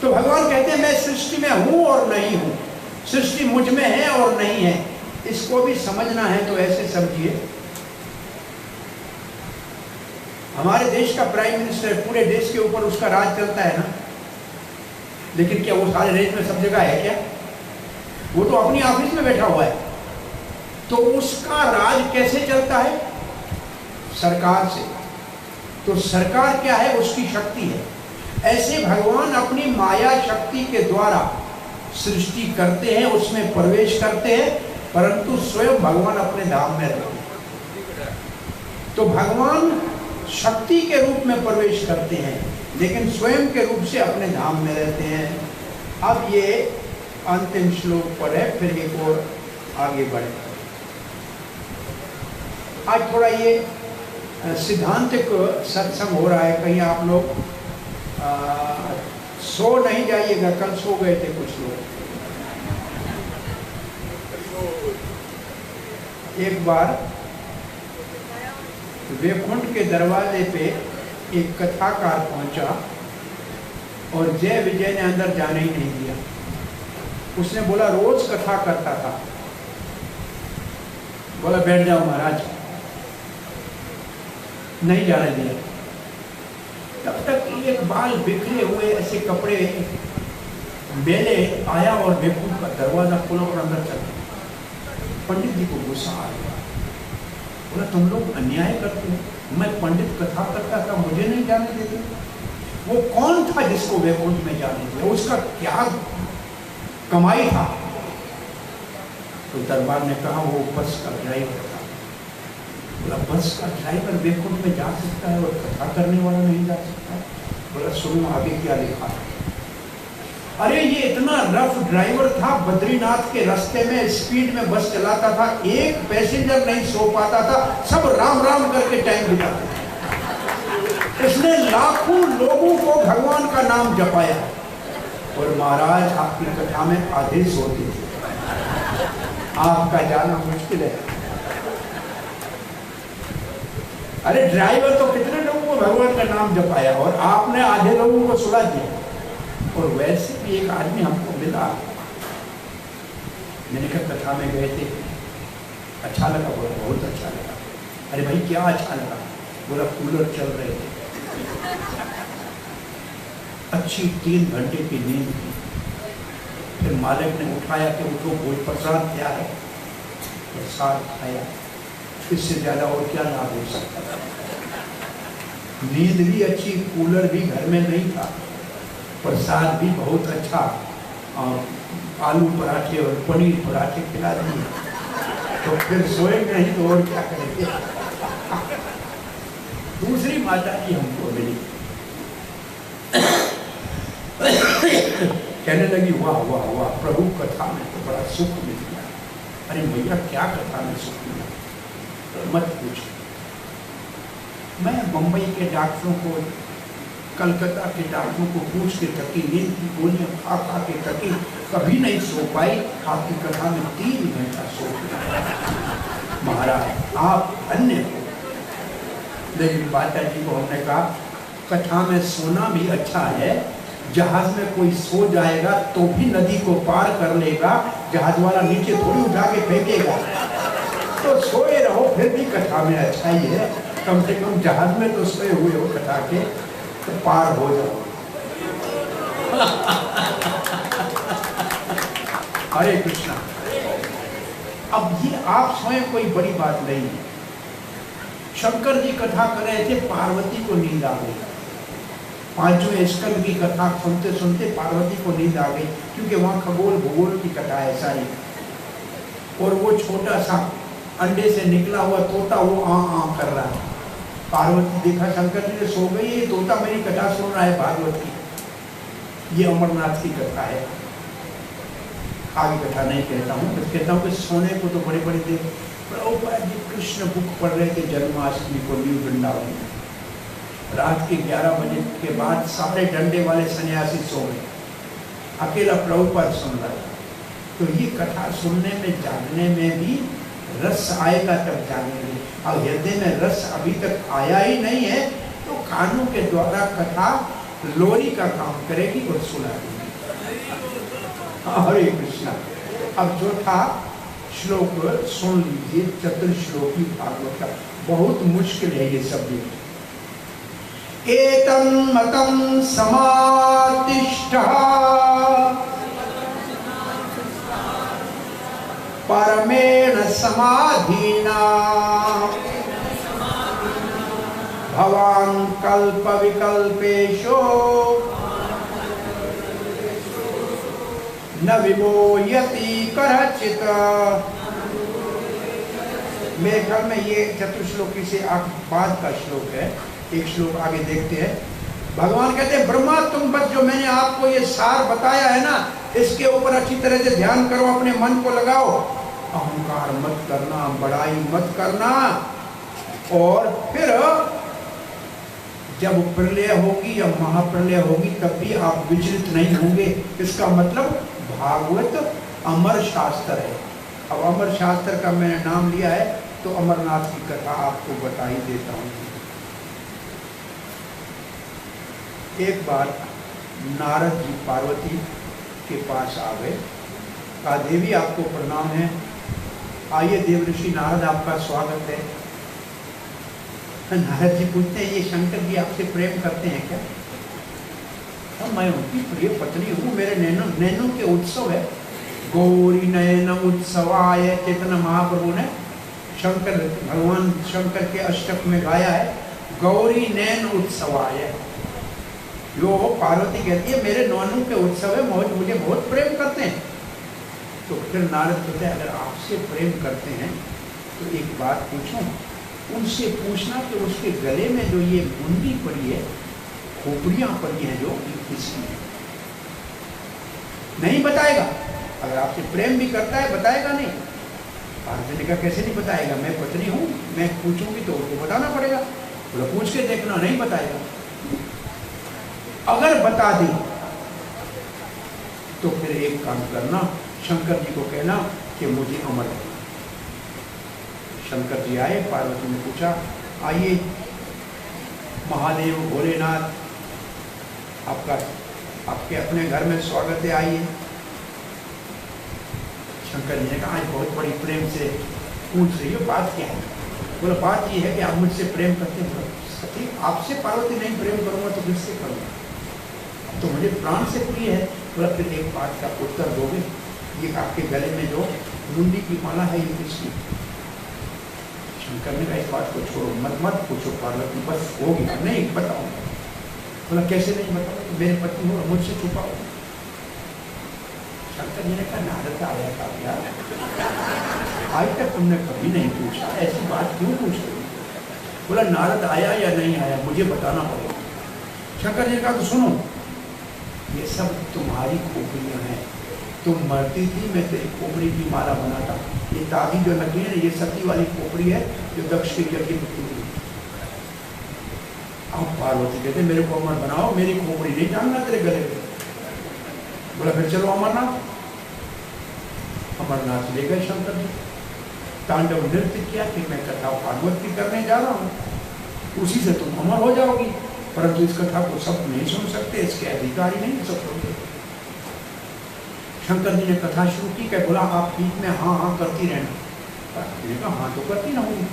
तो भगवान कहते हैं मैं सृष्टि में हूं और नहीं हूं, सृष्टि मुझ में है और नहीं है। इसको भी समझना है तो ऐसे समझिए, हमारे देश का प्राइम मिनिस्टर, पूरे देश के ऊपर उसका राज चलता है ना, लेकिन क्या वो सारे देश में सब जगह है क्या? वो तो अपनी ऑफिस में बैठा हुआ है। तो उसका राज कैसे चलता है? सरकार से। तो सरकार क्या है? उसकी शक्ति है। ऐसे भगवान अपनी माया शक्ति के द्वारा सृष्टि करते हैं, उसमें प्रवेश करते हैं, परंतु स्वयं भगवान अपने धाम में रहते हैं। तो भगवान शक्ति के रूप में प्रवेश करते हैं, लेकिन स्वयं के रूप से अपने धाम में रहते हैं। अब ये अंतिम श्लोक पर है, फिर एक और आगे बढ़े। आज थोड़ा ये सिद्धांतिक सत्संग हो रहा है, कहीं आप लोग सो नहीं जाइएगा। कल सो गए थे कुछ लोग। एक बार वैकुंठ के दरवाजे पे एक कथाकार पहुंचा और जय विजय ने अंदर जाने ही नहीं दिया। उसने बोला रोज कथा करता था, बोला बैठ जाओ महाराज, नहीं जाने दिया। तब तक एक बाल बिखरे हुए ऐसे कपड़े बेले आया और वैकुंठ का दरवाजा खोला और अंदर चल गया। पंडित जी को गुस्सा आ गया, बोला तुम लोग अन्याय करते हो, मैं पंडित कथा करता था, मुझे नहीं जाने देते। वो कौन था जिसको वैकुंठ में जाने दिया? उसका क्या कमाई था? तो दरबार ने कहा वो बस का ड्राइवर था। बोला बस का ड्राइवर वैकुंठ में जा सकता है और कथा करने वाला नहीं जा सकता? बोला सुनो आगे क्या लिखा है। अरे ये इतना रफ ड्राइवर था, बद्रीनाथ के रास्ते में स्पीड में बस चलाता था, एक पैसेंजर नहीं सो पाता था, सब राम राम करके टाइम बिताते थे। इसने लाखों लोगों को भगवान का नाम जपाया और महाराज आपकी कथा में आदेश होती थी, आपका जाना मुश्किल है। अरे ड्राइवर तो कितने लोगों को भगवान का नाम जपाया और आपने आधे लोगों को सुला दिया। और वैसे भी एक आदमी हमको मिला, मैंने कहा कथा में गए थे, अच्छा लगा? बोला बहुत अच्छा लगा। अरे भाई क्या अच्छा लगा? बोला कूलर चल रहे थे, अच्छी 3 घंटे की नींद थी। फिर मालिक ने उठाया कि उठो कोई प्रसाद क्या है, प्रसाद खाया। इससे ज्यादा और क्या लाभ हो सकता था? नींद भी अच्छी, कूलर भी घर में नहीं था, प्रसाद भी बहुत अच्छा, और आलू पराठे और पनीर पराठे खिला दिए। तो फिर सोए नहीं तो और क्या करेंगे? दूसरी माता जी हमको मिली, कहने लगी वाह वाह वाह, प्रभु कथा में तो बड़ा सुख मिल गया। अरे भैया क्या कथा में सुख मिला? तो मत पूछो। मैं मुंबई के डॉक्टरों को, कलकत्ता के डॉक्टरों को पूछ के थकी, नींद की गोलियां खा खा के थकी, कभी नहीं सो पाई। आपकी कथा में 3 घंटा सो गया। महाराज आप अन्य हो। लेकिन माता जी को हमने कहा कथा में सोना भी अच्छा है, जहाज में कोई सो जाएगा तो भी नदी को पार कर लेगा, जहाज वाला नीचे थोड़ी उठा के फेंकेगा। तो सोए रहो, फिर भी कथा में अच्छा ही है, कम से कम जहाज में तो सोए हुए हो कथा के, तो पार हो जाओ। हरे कृष्णा। अब ये आप स्वयं कोई बड़ी बात नहीं है। शंकर जी कथा कर रहे थे, पार्वती को नींद आ गई। 5वें स्कंद की कथा सुनते सुनते पार्वती को नींद आ गई, क्योंकि वहाँ खगोल भूगोल की कथा है सारी। और वो छोटा सा अंडे से निकला हुआ तोता वो आ कर रहा है। पार्वती देखा शंकर जी ने सो गई, ये तोता मेरी कथा सुन रहा है भागवत की। ये अमरनाथ की कथा है, आगे कथा नहीं कहता हूँ, बस कहता हूँ कि सोने को तो बड़े बड़े देव। प्रभुपाद जी कृष्ण बुक पढ़ रहे थे जन्माष्टमी को न्यू वृंदावन में। रात के 11 बजे के बाद सारे डंडे वाले सन्यासी सो गए, अकेला प्रभुपाद सुन रहा है। तो ये कथा सुनने में जागने में भी रस आएगा तब जागेंगे। अब हृदय में रस अभी तक आया ही नहीं है, तो कानों के द्वारा कथा लोरी का काम करेगी और सुना देगी। हरे कृष्णा। अब चौथा श्लोक सुन लीजिए, चतुर्श्लोकी भागवत का। बहुत मुश्किल है ये शब्द। एतं मतं समातिष्ठः परमेण समाधिना भवान कल्प विकल्पेशो न विमोयति करचित। मेरे ख्याल में ये चतुश्लोकी से बाद का श्लोक है। एक श्लोक आगे देखते हैं। भगवान कहते हैं ब्रह्मा तुम बस जो मैंने आपको ये सार बताया है ना, इसके ऊपर अच्छी तरह से ध्यान करो, अपने मन को लगाओ, अहंकार मत करना, बड़ाई मत करना। और फिर जब प्रलय होगी या महाप्रलय होगी तब भी आप विचलित नहीं होंगे। इसका मतलब भागवत अमर शास्त्र है। अब अमर शास्त्र का मैंने नाम लिया है तो अमरनाथ की कथा आपको बता ही देता हूँ। एक बार नारद जी पार्वती के पास आ गए, कहा देवी आपको प्रणाम है, आइए देव ऋषि नारद आपका स्वागत है। नारद जी पूछते हैं ये शंकर जी आपसे प्रेम करते हैं क्या? मैं उनकी प्रिय पत्नी हूँ, मेरे नैनों के उत्सव है। गौरी नयन उत्सवाय चैतन्य महाप्रभु ने शंकर भगवान शंकर के अष्टक में गाया है, गौरी नयन उत्सवाय। जो पार्वती कहती है मेरे नैनों के उत्सव है, मुझे बहुत प्रेम करते हैं। तो फिर नारद कहते हैं अगर आपसे प्रेम करते हैं तो एक बात पूछूं, उनसे पूछना कि उसके गले में जो ये मुंडी पड़ी है, खोपड़ियां पड़ी हैं जो, किसकी है? नहीं बताएगा। अगर आपसे प्रेम भी करता है बताएगा नहीं। पार्वती ने कहा कैसे नहीं बताएगा, मैं पत्नी हूँ, मैं पूछूंगी तो उसको बताना पड़ेगा। बोला पूछ के देखना, नहीं बताएगा। अगर बता दी तो फिर एक काम करना, शंकर जी को कहना कि मुझे अमर करना। शंकर जी आए, पार्वती ने पूछा आइए महादेव भोलेनाथ आपके अपने घर में स्वागत है, आइए। शंकर जी ने कहा आज बहुत बड़ी प्रेम से पूछ रही हो, बात क्या है? बोला बात ये है कि आप मुझसे प्रेम करते हैं। सती आपसे पार्वती नहीं प्रेम करूंगा तो किससे करूंगा? तो मुझे प्राण से प्रिय है। बोला फिर एक बात का उत्तर दोगे, ये आपके गले में जो मुंडी की माला है ये किसकी? शंकर ने कहा इस बात को छोड़ो, मत पूछो पार्वती, बस होगी नहीं बताऊंगा। बोला कैसे नहीं बताओ, मेरे पत्नी हो, मुझसे छुपाओ। शंकर जी ने कहा नारद आया था यार, आज तक तुमने कभी नहीं पूछा, ऐसी बात क्यों पूछ रही? बोला नारद आया या नहीं आया मुझे बताना पड़ेगा। शंकर जी ने कहा तो सुनो, ये सब तुम्हारी खोपड़ियां हैं, तुम मरती थी मैं तेरी खोपड़ी की माला बनाता। ये तागी जो लगी है ये सती वाली खोपड़ी है जो दक्ष के यज्ञ में टूटी। अब पार्वती कहते मेरे को अमर बनाओ, मेरी खोपड़ी नहीं जानना तेरे गले में। बोला फिर चलो अमरनाथ। अमरनाथ ले गए शंकर जी, तांडव नृत्य किया कि मैं कथा भागवत की करने जा रहा हूँ, उसी से तुम अमर हो जाओगी। परंतु इस कथा को सब नहीं सुन सकते, इसके अधिकारी नहीं सब सुनते। शंकर जी ने कथा शुरू की, क्या बोला आप बीच में हाँ हाँ करती रहना। पार्वती ने कहा हाँ तो करती ना होगी।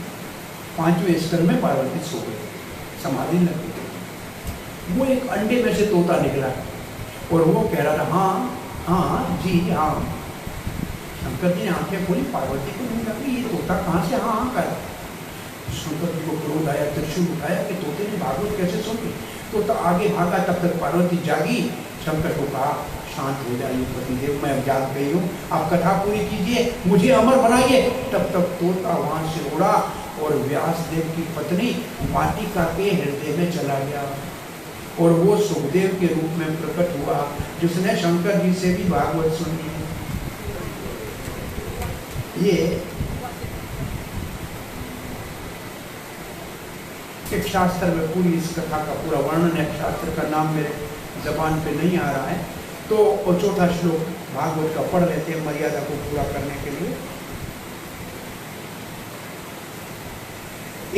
5वें स्तर में पार्वती सो गई, समाधि लग गई। वो एक अंडे में से तोता निकला और वो कह रहा था हाँ हाँ जी हाँ। शंकर जी ने आंखें खोली, पार्वती को नहीं लगी ये तोता कहाँ से हाँ हाँ कर। शंकर जी को क्रोध आया, त्रिशूल उठाया कि तोते ने भागवत कैसे सुन ली। तोता आगे भागा, तब तक पार्वती जागी। शंकर को कहा शांत हो जाइए पतिदेव, मैं अब जाग गई हूँ, आप कथा पूरी कीजिए, मुझे अमर बनाइए। तब तक तोता वहां से उड़ा और व्यासदेव की पत्नी वाटिका के हृदय में चला गया और वो सुखदेव के रूप में प्रकट हुआ, जिसने शंकर जी से भी भागवत सुनी। ये एक शास्त्र में पूरी इस कथा का पूरा वर्णन है। शास्त्र का नाम मेरे जबान पे नहीं आ रहा है, तो चौथा श्लोक भागवत का पढ़ लेते हैं मर्यादा को पूरा करने के लिए।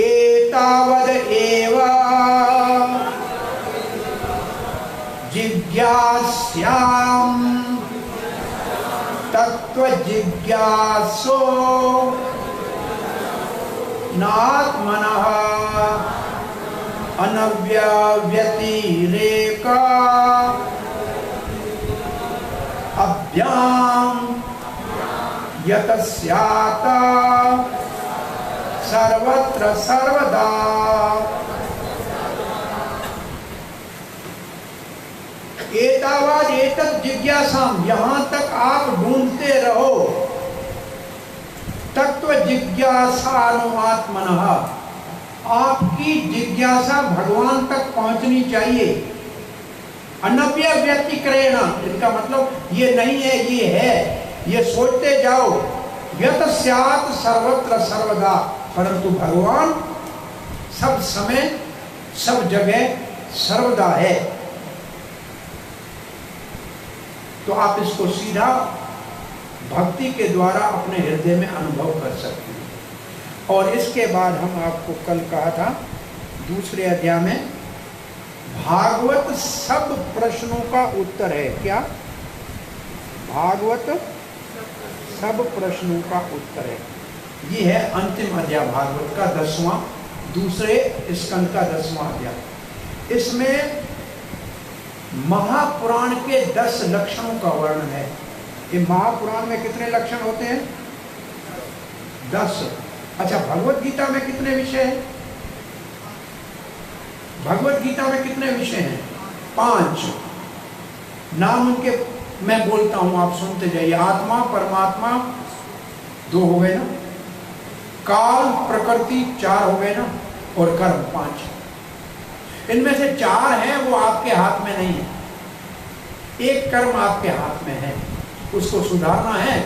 एतावद एव जिज्ञास्याम तत्व जिज्ञासो नात्मनः अनव्यतिरेका अभ्याम यतस्याता सर्वत्र सर्वदा एतावाद एतत् जिज्ञासाम, यहां तक आप ढूंढते रहो। तत्व जिज्ञासानुआत्मनः, आपकी जिज्ञासा भगवान तक पहुंचनी चाहिए। अनव्य व्यतिक्रयण, इसका मतलब ये नहीं है ये है, ये सोचते जाओ। यत स्यात् सर्वत्र सर्वदा, परंतु भगवान सब समय सब जगह सर्वदा है। तो आप इसको सीधा भक्ति के द्वारा अपने हृदय में अनुभव कर सकते हैं। और इसके बाद हम आपको कल कहा था दूसरे अध्याय में भागवत सब प्रश्नों का उत्तर है। क्या? भागवत सब प्रश्नों का उत्तर है। ये है अंतिम अध्याय भागवत का 10वां, दूसरे स्कंद का 10वां अध्याय। इसमें महापुराण के 10 लक्षणों का वर्णन है। ये महापुराण में कितने लक्षण होते हैं? 10। अच्छा, भगवत गीता में कितने विषय हैं? भगवत गीता में कितने विषय हैं? 5। नाम उनके मैं बोलता हूं, आप सुनते जाइए। आत्मा, परमात्मा 2 हो गए ना, काल प्रकृति 4 हो गए ना, और कर्म 5। इनमें से 4 हैं वो आपके हाथ में नहीं है। एक कर्म आपके हाथ में है, उसको सुधारना है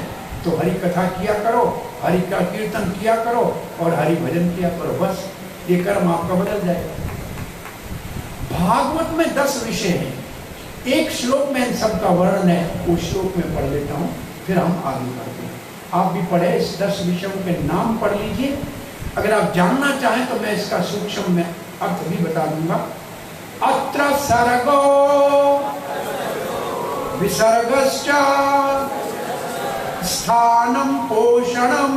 तो हरि कथा किया करो, हरि का कीर्तन किया करो और हरि भजन किया करो, बस ये कर्म आपका बदल जाएगा। भागवत में 10 विषय हैं। एक श्लोक में इन सब का वर्णन है, उस श्लोक में पढ़ लेता हूँ, फिर हम आगे बढ़ते हैं। आप भी पढ़े, इस 10 विषयों के नाम पढ़ लीजिए। अगर आप जानना चाहें तो मैं इसका सूक्ष्म में अर्थ भी बता दूंगा। अत्र सर्गो विसर्गश्च स्थानं पोषणं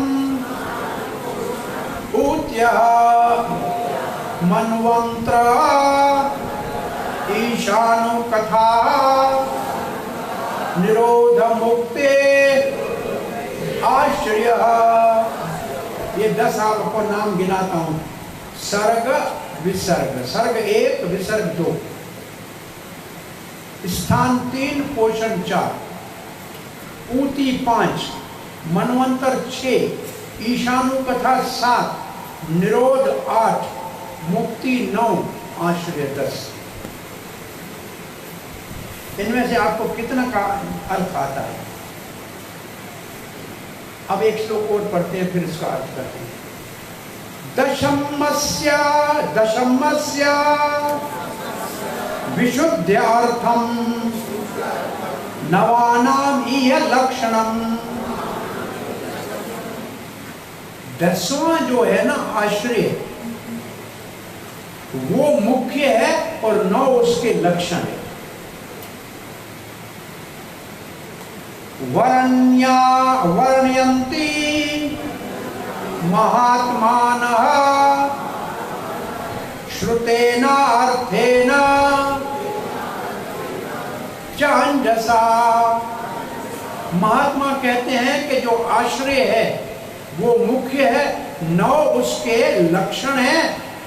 ऊत्यः मन्वंत्र ईशानो कथा निरोध मुक्ते आश्रय। ये 10 आपको नाम गिनाता हूं। सर्ग विसर्ग, सर्ग 1 विसर्ग 2, स्थान 3 पोषण 4, ऊती 5, मनवंतर 6, ईशानु कथा 7, निरोध 8, मुक्ति 9, आश्रय 10। इनमें से आपको कितना का अर्थ आता है? अब एक श्लोक और पढ़ते हैं, फिर इसका अर्थ करते हैं। दशमस्य विशुद्ध्यार्थम नवानाम इह लक्षणम। 10वां जो है ना आश्रय, वो मुख्य है और 9 उसके लक्षण है। वर्ण्यन्ति महात्मानः श्रुतेन अर्थेन चांजसा। महात्मा कहते हैं कि जो आश्रय है वो मुख्य है, 9 उसके लक्षण हैं।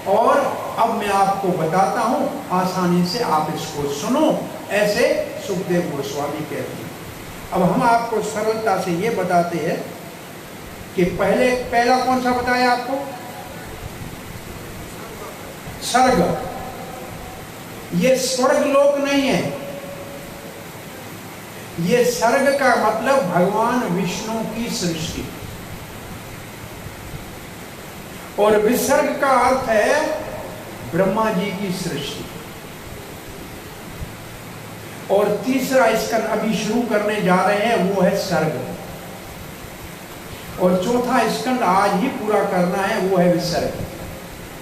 और अब मैं आपको बताता हूं, आसानी से आप इसको सुनो, ऐसे सुखदेव गोस्वामी कहते हैं। अब हम आपको सरलता से ये बताते हैं कि पहला कौन सा बताया आपको? सर्ग। ये स्वर्ग लोक नहीं है। ये सर्ग का मतलब भगवान विष्णु की सृष्टि, और विसर्ग का अर्थ है ब्रह्मा जी की सृष्टि। और तीसरा स्कंद अभी शुरू करने जा रहे हैं, वो है सर्ग। और चौथा स्कंद आज ही पूरा करना है, वो है विसर्ग।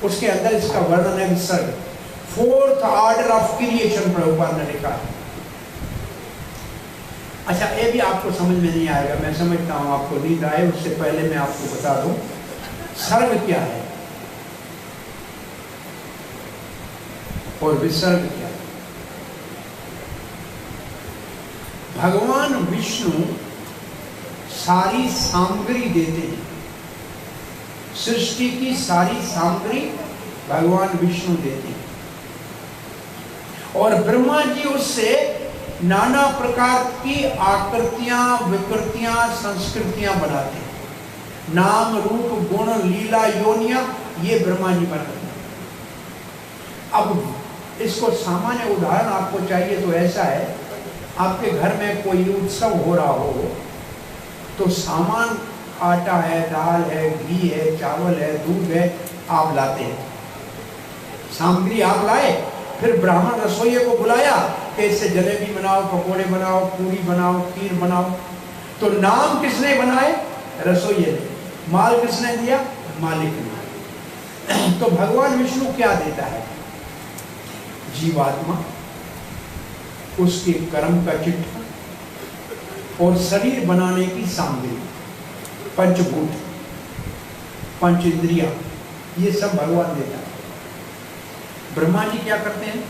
उसके अंदर इसका वर्णन है विसर्ग। 4th order of creation Prabhupada ने लिखा है। अच्छा, ये भी आपको समझ में नहीं आएगा, मैं समझता हूं आपको नींद आए, उससे पहले मैं आपको बता दूं सर्ग क्या है और विसर्ग क्या है। भगवान विष्णु सारी सामग्री देते हैं, सृष्टि की सारी सामग्री भगवान विष्णु देते हैं, और ब्रह्मा जी उससे नाना प्रकार की आकृतियां, विकृतियां, संस्कृतियां बनाते हैं। नाम, रूप, गुण, लीला, योनियां, ये ब्रह्मा जी बनाते हैं। अब इसको सामान्य उदाहरण आपको चाहिए तो ऐसा है, आपके घर में कोई उत्सव हो रहा हो तो सामान आटा है, दाल है, घी है, चावल है, दूध है, आप लाते हैं, सामग्री आप लाए, फिर ब्राह्मण रसोइये को बुलाया कि इससे जलेबी बनाओ, पकोड़े बनाओ, पूरी बनाओ, खीर बनाओ। तो नाम किसने बनाए? रसोइये ने। माल किसने दिया? मालिक ने। तो भगवान विष्णु क्या देता है? जीवात्मा, उसके कर्म का चिट्ठा और शरीर बनाने की सामग्री, पंचभूत, पंच इंद्रिया, ये सब भगवान देता है। ब्रह्मा जी क्या करते हैं?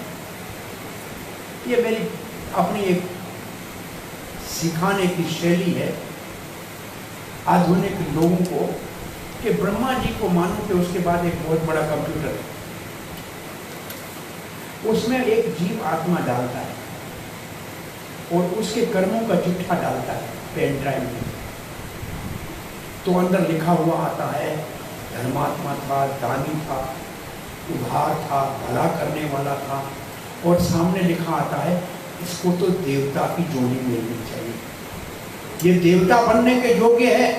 ये मेरी अपनी एक सिखाने की शैली है आधुनिक लोगों को कि ब्रह्मा जी को मानो कि उसके बाद एक बहुत बड़ा कंप्यूटर है, उसमें एक जीव आत्मा डालता है और उसके कर्मों का चिट्ठा डालता है पेन ड्राइव में। तो अंदर लिखा हुआ आता है, धर्मात्मा था, दानी था, उधार था, भला करने वाला था, और सामने लिखा आता है इसको तो देवता की जोड़ी मिलनी चाहिए, ये देवता बनने के योग्य है।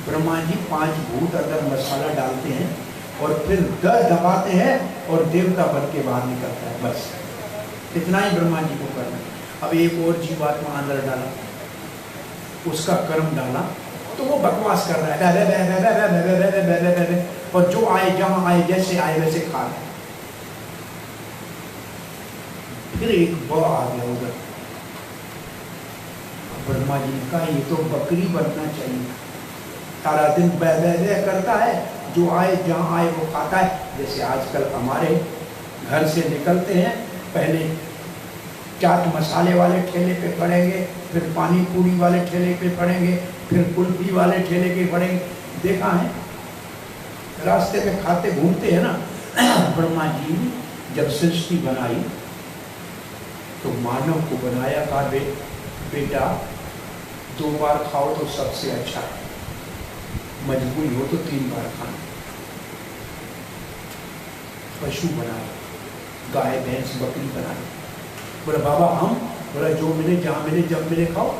ब्रह्मा जी 5 भूत अंदर मसाला डालते हैं और फिर 10 दबाते हैं और देवता बन के बाहर निकलता है। बस इतना ही ब्रह्मा जी को करना है। अब एक और जीवात्मा अंदर डाला, उसका कर्म डाला, तो वो बकवास कर रहा है और जो आए जहां आए जैसे आए वैसे खा रहे। फिर एक ब आ गया उधर, ब्रह्मा जी ने कहा ये तो बकरी बनना चाहिए, सारा दिन बह करता है, जो आए जहां आए वो खाता है। जैसे आजकल हमारे घर से निकलते हैं, पहले चाट मसाले वाले ठेले पे पड़ेंगे, फिर पानी पूरी वाले ठेले पे पड़ेंगे, फिर कुल्फी वाले ठेले पे पड़ेंगे। देखा है, रास्ते में खाते घूमते हैं ना। ब्रह्मा जी जब सृष्टि बनाई तो मानव को बनाया, कहा बेटा 2 बार खाओ तो सबसे अच्छा है, मजबूरी हो तो 3 बार खाना। पशु बनाए, गाय, भैंस, बकरी बनाए। बोला बाबा हम, बोला जो मिले, जहां मिले, जब मिले खाओ।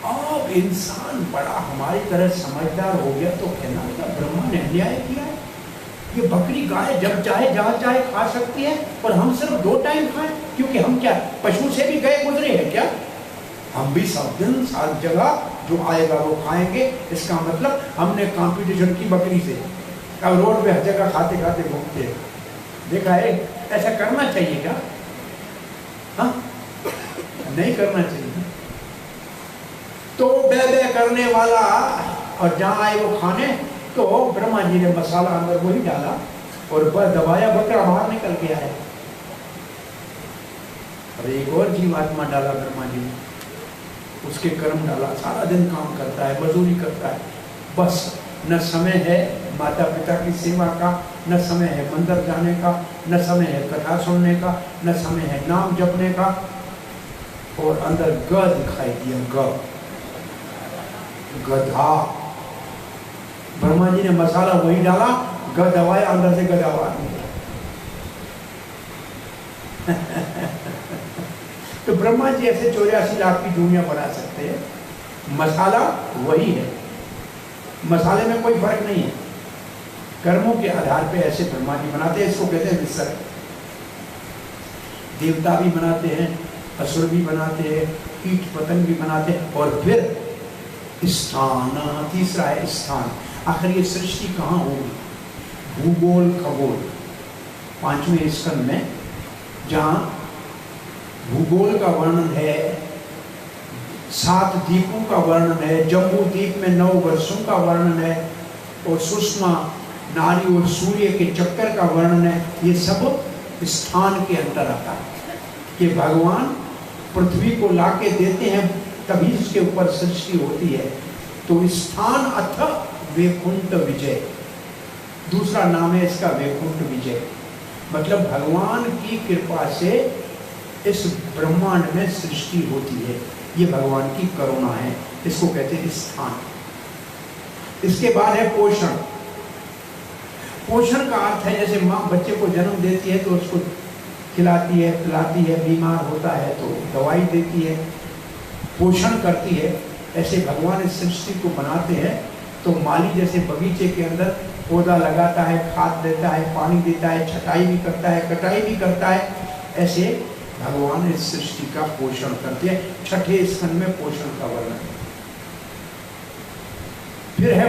अब इंसान बड़ा हमारी तरह समझदार हो गया तो कहना लगा ब्रह्मा ने अन्याय किया है, ये बकरी गाय जब चाहे जहां चाहे खा सकती है और हम सिर्फ 2 टाइम खाएं, क्योंकि हम क्या पशु से भी गए गुजरे हैं क्या? हम भी सब दिन सात जगह जो आएगा वो खाएंगे। इसका मतलब हमने कंपटीशन की बकरी से। अब रोड पे हर जगह खाते खाते घूमते हैं, देखा है? ऐसा करना चाहिए क्या? हाँ, नहीं करना चाहिए। तो बे करने वाला और जहां आए वो खाने, तो ब्रह्मा जी ने मसाला अंदर वही डाला और बस दबाया, बकरा बाहर निकल के आया। और एक और जीवात्मा डाला ब्रह्मा जी ने, उसके कर्म डाला, सारा दिन काम करता है, मजदूरी करता है। बस न समय है माता पिता की सेवा का, न समय है मंदिर जाने का, न समय है कथा सुनने का, न समय है नाम जपने का। और अंदर ग दिखाई दिया, गधा। ब्रह्मा जी ने मसाला वही डाला, ग दबाया, अंदर से गधा बाहर निकला। तो ब्रह्मा जी ऐसे 84 लाख की दुनिया बना सकते हैं। मसाला वही है, मसाले में कोई फर्क नहीं है। कर्मों के आधार पे ऐसे ब्रह्मा जी बनाते हैं। इसको कहते हैं विसर्ग। देवता भी बनाते हैं, असुर भी बनाते हैं, कीट पतंग भी बनाते हैं। और फिर स्थान, तीसरा है स्थान। आखिर ये सृष्टि कहाँ होगी? भूगोल खगोल 5वें स्कंद में, जहाँ भूगोल का वर्णन है, 7 द्वीपों का वर्णन है, जम्बू द्वीप में 9 वर्षों का वर्णन है, और सुषमा नारी और सूर्य के चक्कर का वर्णन है। ये सब स्थान के अंदर आता है कि भगवान पृथ्वी को लाके देते हैं, तभी उसके ऊपर सृष्टि होती है। तो स्थान अथ वैकुंठ विजय, दूसरा नाम है इसका वैकुंठ विजय। मतलब भगवान की कृपा से इस ब्रह्मांड में सृष्टि होती है, ये भगवान की करुणा है, इसको कहते हैं स्थान। इसके बाद है पोषण। पोषण का अर्थ है जैसे माँ बच्चे को जन्म देती है तो उसको खिलाती है, पिलाती है, बीमार होता है तो दवाई देती है, पोषण करती है। ऐसे भगवान इस सृष्टि को बनाते हैं तो माली जैसे बगीचे के अंदर पौधा लगाता है, खाद देता है, पानी देता है, छटाई भी करता है, कटाई भी करता है, ऐसे भगवान इस सृष्टि का पोषण करते हैं। छठे स्कंद में पोषण का वर्णन। फिर है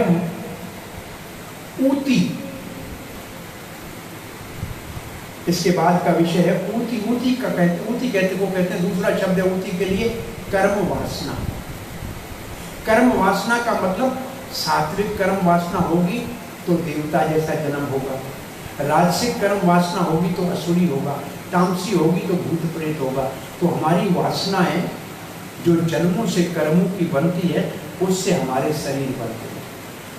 ऊती। इसके बाद का विषय है ऊती। ऊती को कहते हैं, दूसरा शब्द है ऊती के लिए कर्म वासना। कर्म वासना का मतलब सात्विक कर्म वासना होगी तो देवता जैसा जन्म होगा, राजसिक कर्म वासना होगी तो असुरी होगा, तामसी होगी तो भूत प्रेत होगा। तो हमारी वासनाएं जो जन्मों से कर्मों की बनती है उससे हमारे शरीर बनते हैं।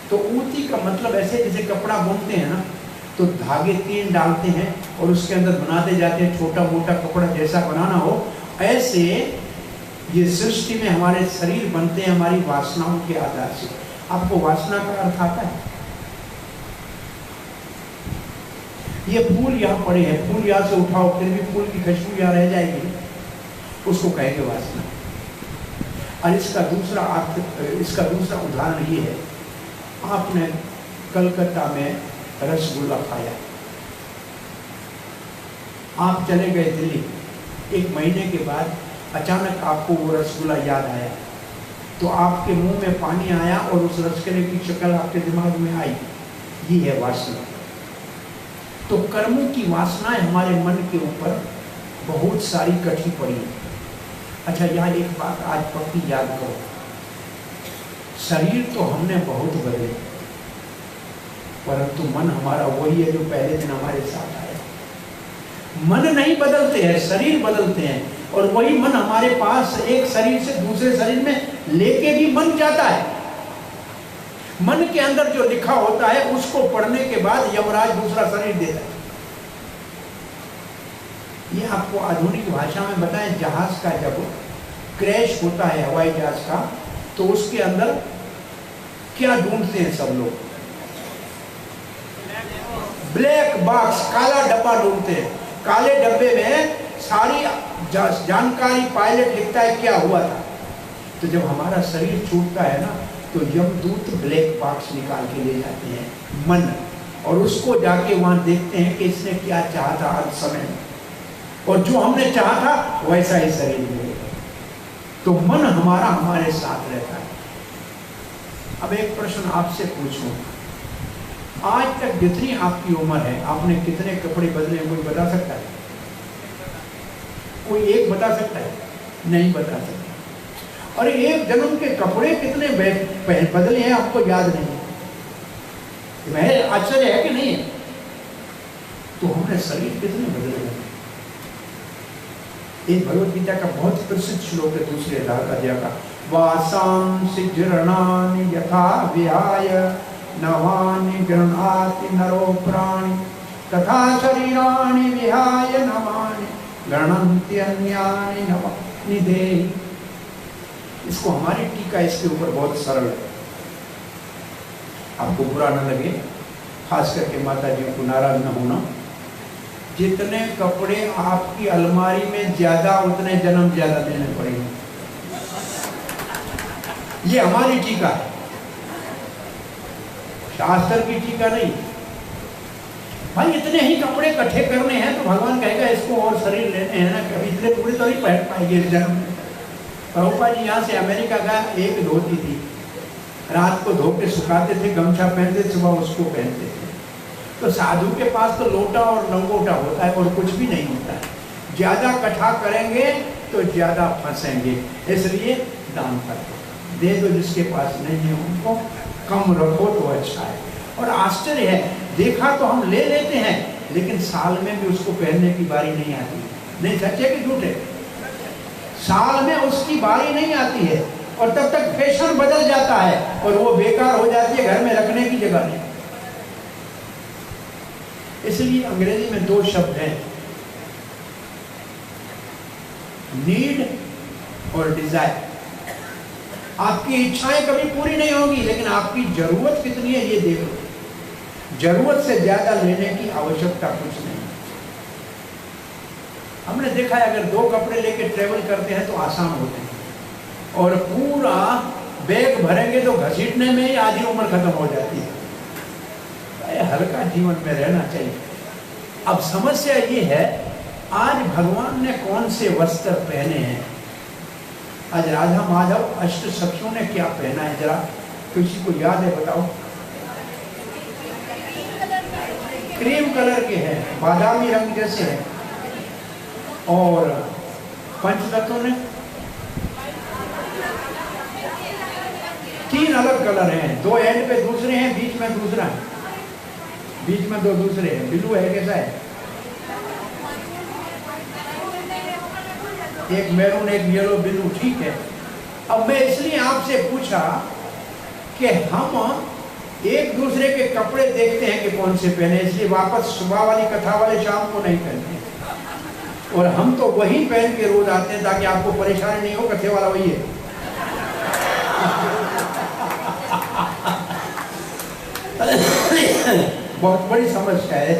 तो ऊती का मतलब ऐसे जैसे कपड़ा बुनते हैं ना, तो धागे 3 डालते हैं और उसके अंदर बनाते जाते हैं, छोटा मोटा कपड़ा जैसा बनाना हो, ऐसे ये सृष्टि में हमारे शरीर बनते हैं हमारी वासनाओं के आधार से। आपको वासना का अर्थ आता है? ये फूल यहाँ पड़े हैं, फूल यहाँ से उठाओ फिर भी फूल की खुशबू यहाँ रह जाएगी, उसको कहेंगे वासना। और इसका दूसरा उदाहरण ये है, आपने कलकत्ता में रसगुल्ला खाया, आप चले गए दिल्ली, 1 महीने के बाद अचानक आपको वो रसगुल्ला याद आया, तो आपके मुंह में पानी आया और उस रसगुल्ले की शक्ल आपके दिमाग में आई, ये है वासना। तो कर्मों की वासनाएं हमारे मन के ऊपर बहुत सारी कटी पड़ी। अच्छा, यहाँ एक बात आज पक्की याद करो, शरीर तो हमने बहुत बदले, परंतु मन हमारा वही है जो पहले दिन हमारे साथ आया। मन नहीं बदलते हैं, शरीर बदलते हैं, और वही मन हमारे पास एक शरीर से दूसरे शरीर में लेके भी मन जाता है। मन के अंदर जो लिखा होता है उसको पढ़ने के बाद यमराज दूसरा शरीर देता है। ये आपको आधुनिक भाषा में बताएं, जहाज का जब क्रैश होता है हवाई जहाज का, तो उसके अंदर क्या ढूंढते हैं सब लोग? ब्लैक बॉक्स, काला डब्बा ढूंढते हैं। काले डब्बे में सारी जानकारी पायलट लिखता है क्या हुआ था। तो जब हमारा शरीर छूटता है ना, तो यमदूत ब्लैक बॉक्स निकाल के ले जाते हैं मन, और उसको जाके वहां देखते हैं कि इसने क्या चाहा था हर समय, और जो हमने चाहा था वैसा ही शरीर मिलेगा। तो मन हमारा हमारे साथ रहता है। अब एक प्रश्न आपसे पूछूं, आज तक जितनी आपकी उम्र है आपने कितने कपड़े बदले, कोई बता सकता है? कोई एक बता सकता है? नहीं बता सकता। और एक जन्म के कपड़े कितने बदले हैं आपको याद नहीं है। वह आश्चर्य है कि नहीं है? तो हमने शरीर कितने बदले हैं। एक भगवत गीता का बहुत प्रसिद्ध श्लोक है, दूसरे अध्याय का, वासांसि जीर्णानि यथा विहाय नवानि गृह्णाति नरो प्राणि तथा शरीराणि विहाय नवानि गृह्णन्ति अन्यानि नवानि देहि। इसको हमारी टीका इसके ऊपर बहुत सरल है, आपको बुरा न लगे, खास करके माता जी को नाराज न होना। जितने कपड़े आपकी अलमारी में ज्यादा, उतने जन्म ज्यादा देने पड़ेंगे। ये हमारी टीका है, शास्त्र की टीका नहीं। भाई इतने ही कपड़े इकट्ठे करने हैं तो भगवान कहेगा इसको और शरीर लेने हैं ना, कभी इतने पूरे तो नहीं पहन पाएंगे इस जन्म में। प्रभुपाद जी यहाँ से अमेरिका का एक धोती थी, रात को धो के सुखाते थे, गमछा पहनते, सुबह उसको पहनते थे। तो साधु के पास तो लोटा और लंगोटा होता है और कुछ भी नहीं होता है। ज्यादा इकट्ठा करेंगे तो ज्यादा फंसेंगे, इसलिए दान करते दे दो, जिसके पास नहीं है उनको कम रखो तो अच्छा है। और आश्चर्य है, देखा तो हम ले लेते हैं, लेकिन साल में भी उसको पहनने की बारी नहीं आती। नहीं, सच्चे कि झूठे? साल में उसकी बारी नहीं आती है, और तब तक फैशन बदल जाता है और वो बेकार हो जाती है, घर में रखने की जगह नहीं। इसलिए अंग्रेजी में दो शब्द हैं, नीड और डिजायर। आपकी इच्छाएं कभी पूरी नहीं होगी, लेकिन आपकी जरूरत कितनी है ये देख लो। जरूरत से ज्यादा लेने की आवश्यकता कुछ नहीं। हमने देखा है अगर 2 कपड़े लेके ट्रेवल करते हैं तो आसान होते हैं, और पूरा बैग भरेंगे तो घसीटने में ही आधी उम्र खत्म हो जाती है। हल्का जीवन में रहना चाहिए। अब समस्या ये है, आज भगवान ने कौन से वस्त्र पहने हैं? आज राधा माधव अष्ट सखियों ने क्या पहना है? जरा किसी को याद है बताओ? क्रीम कलर के हैं, बादामी रंग जैसे हैं। और पंचतत्वों ने 3 अलग कलर हैं, 2 एंड पे दूसरे हैं, बीच में दूसरा है, बीच में 2 दूसरे हैं। ब्लू है, कैसा है? एक मैरून, एक येलो, ब्लू, ठीक है। अब मैं इसलिए आपसे पूछा कि हम एक दूसरे के कपड़े देखते हैं कि कौन से पहने, इसलिए वापस सुबह वाली कथा वाले शाम को नहीं पहनते, और हम तो वही पहन के रोज आते हैं ताकि आपको परेशानी नहीं हो। कथे वाला वही है। बहुत बड़ी समस्या है।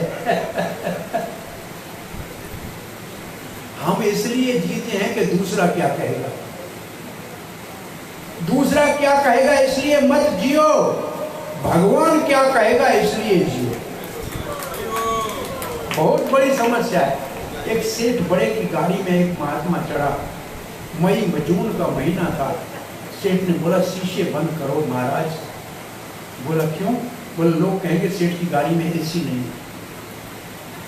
हम इसलिए जीते हैं कि दूसरा क्या कहेगा, दूसरा क्या कहेगा इसलिए मत जियो, भगवान क्या कहेगा इसलिए जियो। बहुत बड़ी समस्या है। एक सेठ बड़े की गाड़ी में एक महात्मा चढ़ा, मई जून का महीना था। सेठ ने बोला शीशे बंद करो महाराज। बोला क्यों? बोला लोग कहेंगे सेठ की गाड़ी में एसी नहीं है।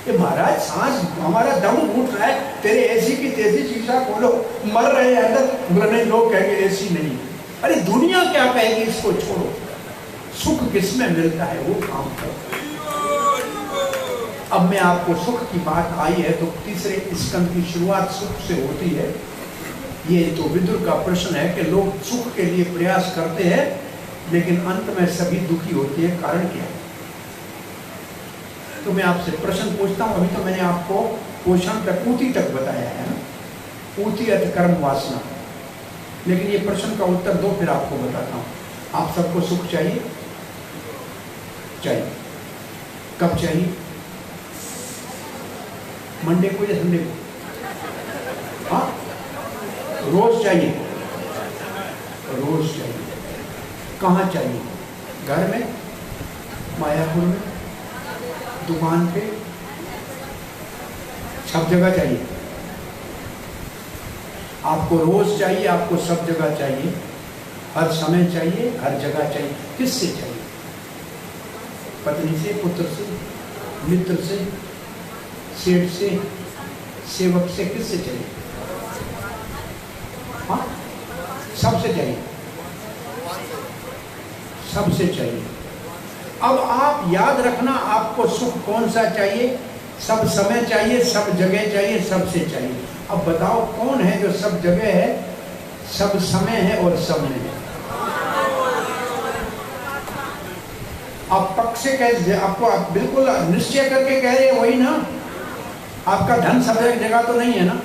ये महाराज सांस हमारा दम घुट रहा है, तेरे एसी की तेजी, शीशा खोलो, मर रहे हैं अंदर। बोला नहीं, लोग कहेंगे एसी नहीं है। अरे दुनिया क्या कहेगी, इसको छोड़ो। सुख किसमें मिलता है वो काम करो। अब मैं आपको सुख की बात आई है तो तीसरे स्कंद की शुरुआत सुख से होती है। ये तो विदुर का प्रश्न है कि लोग सुख के लिए प्रयास करते हैं लेकिन अंत में सभी दुखी होते हैं, कारण क्या है? तो मैं आपसे प्रश्न पूछता हूं। अभी तो मैंने आपको पोषण तक, ऊती तक बताया है ना, ऊती अर्थ कर्म वासना। लेकिन ये प्रश्न का उत्तर दो, फिर आपको बताता हूं। आप सबको सुख चाहिए? चाहिए। कब चाहिए? मंडे को या संडे को? हाँ, रोज चाहिए। रोज चाहिए। कहाँ चाहिए? घर में, मायापुर में, दुकान पे, सब जगह चाहिए। आपको रोज चाहिए, आपको सब जगह चाहिए, हर समय चाहिए, हर जगह चाहिए। किससे चाहिए? पत्नी से, पुत्र से, मित्र से, सेठ से, सेवक से, किससे चाहिए? हाँ, सबसे चाहिए, सबसे चाहिए। अब आप याद रखना, आपको सुख कौन सा चाहिए? सब समय चाहिए, सब जगह चाहिए, सबसे चाहिए। अब बताओ कौन है जो सब जगह है, सब समय है और सब में है? आप पक्ष से कैसे, आपको आप बिल्कुल निश्चय करके कह रहे हैं वही ना? आपका धन सब जगह तो नहीं है ना?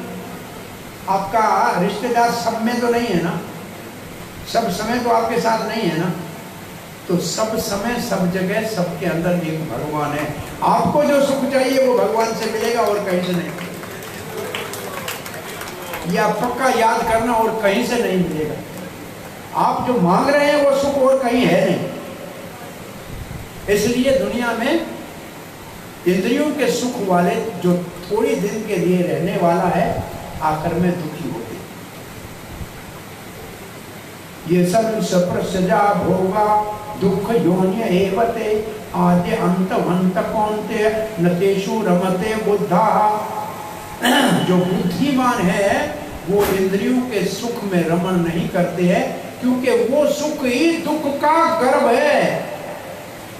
आपका रिश्तेदार सब में तो नहीं है ना? सब समय तो आपके साथ नहीं है ना? तो सब समय, सब जगह, सबके अंदर एक भगवान है। आपको जो सुख चाहिए वो भगवान से मिलेगा और कहीं से नहीं। यह पक्का याद करना, और कहीं से नहीं मिलेगा। आप जो मांग रहे हैं वो सुख और कहीं है नहीं। इसलिए दुनिया में इंद्रियों के सुख वाले, जो थोड़ी दिन के लिए रहने वाला है, आखिर में दुखी होते। ये सब सप्रसजा भोगा दुख योन्य एवते आद्य अंतवंत कौन्ते नतेषु रमते बुद्धा। जो बुद्धिमान है वो इंद्रियों के सुख में रमण नहीं करते हैं, क्योंकि वो सुख ही दुख का गर्भ है।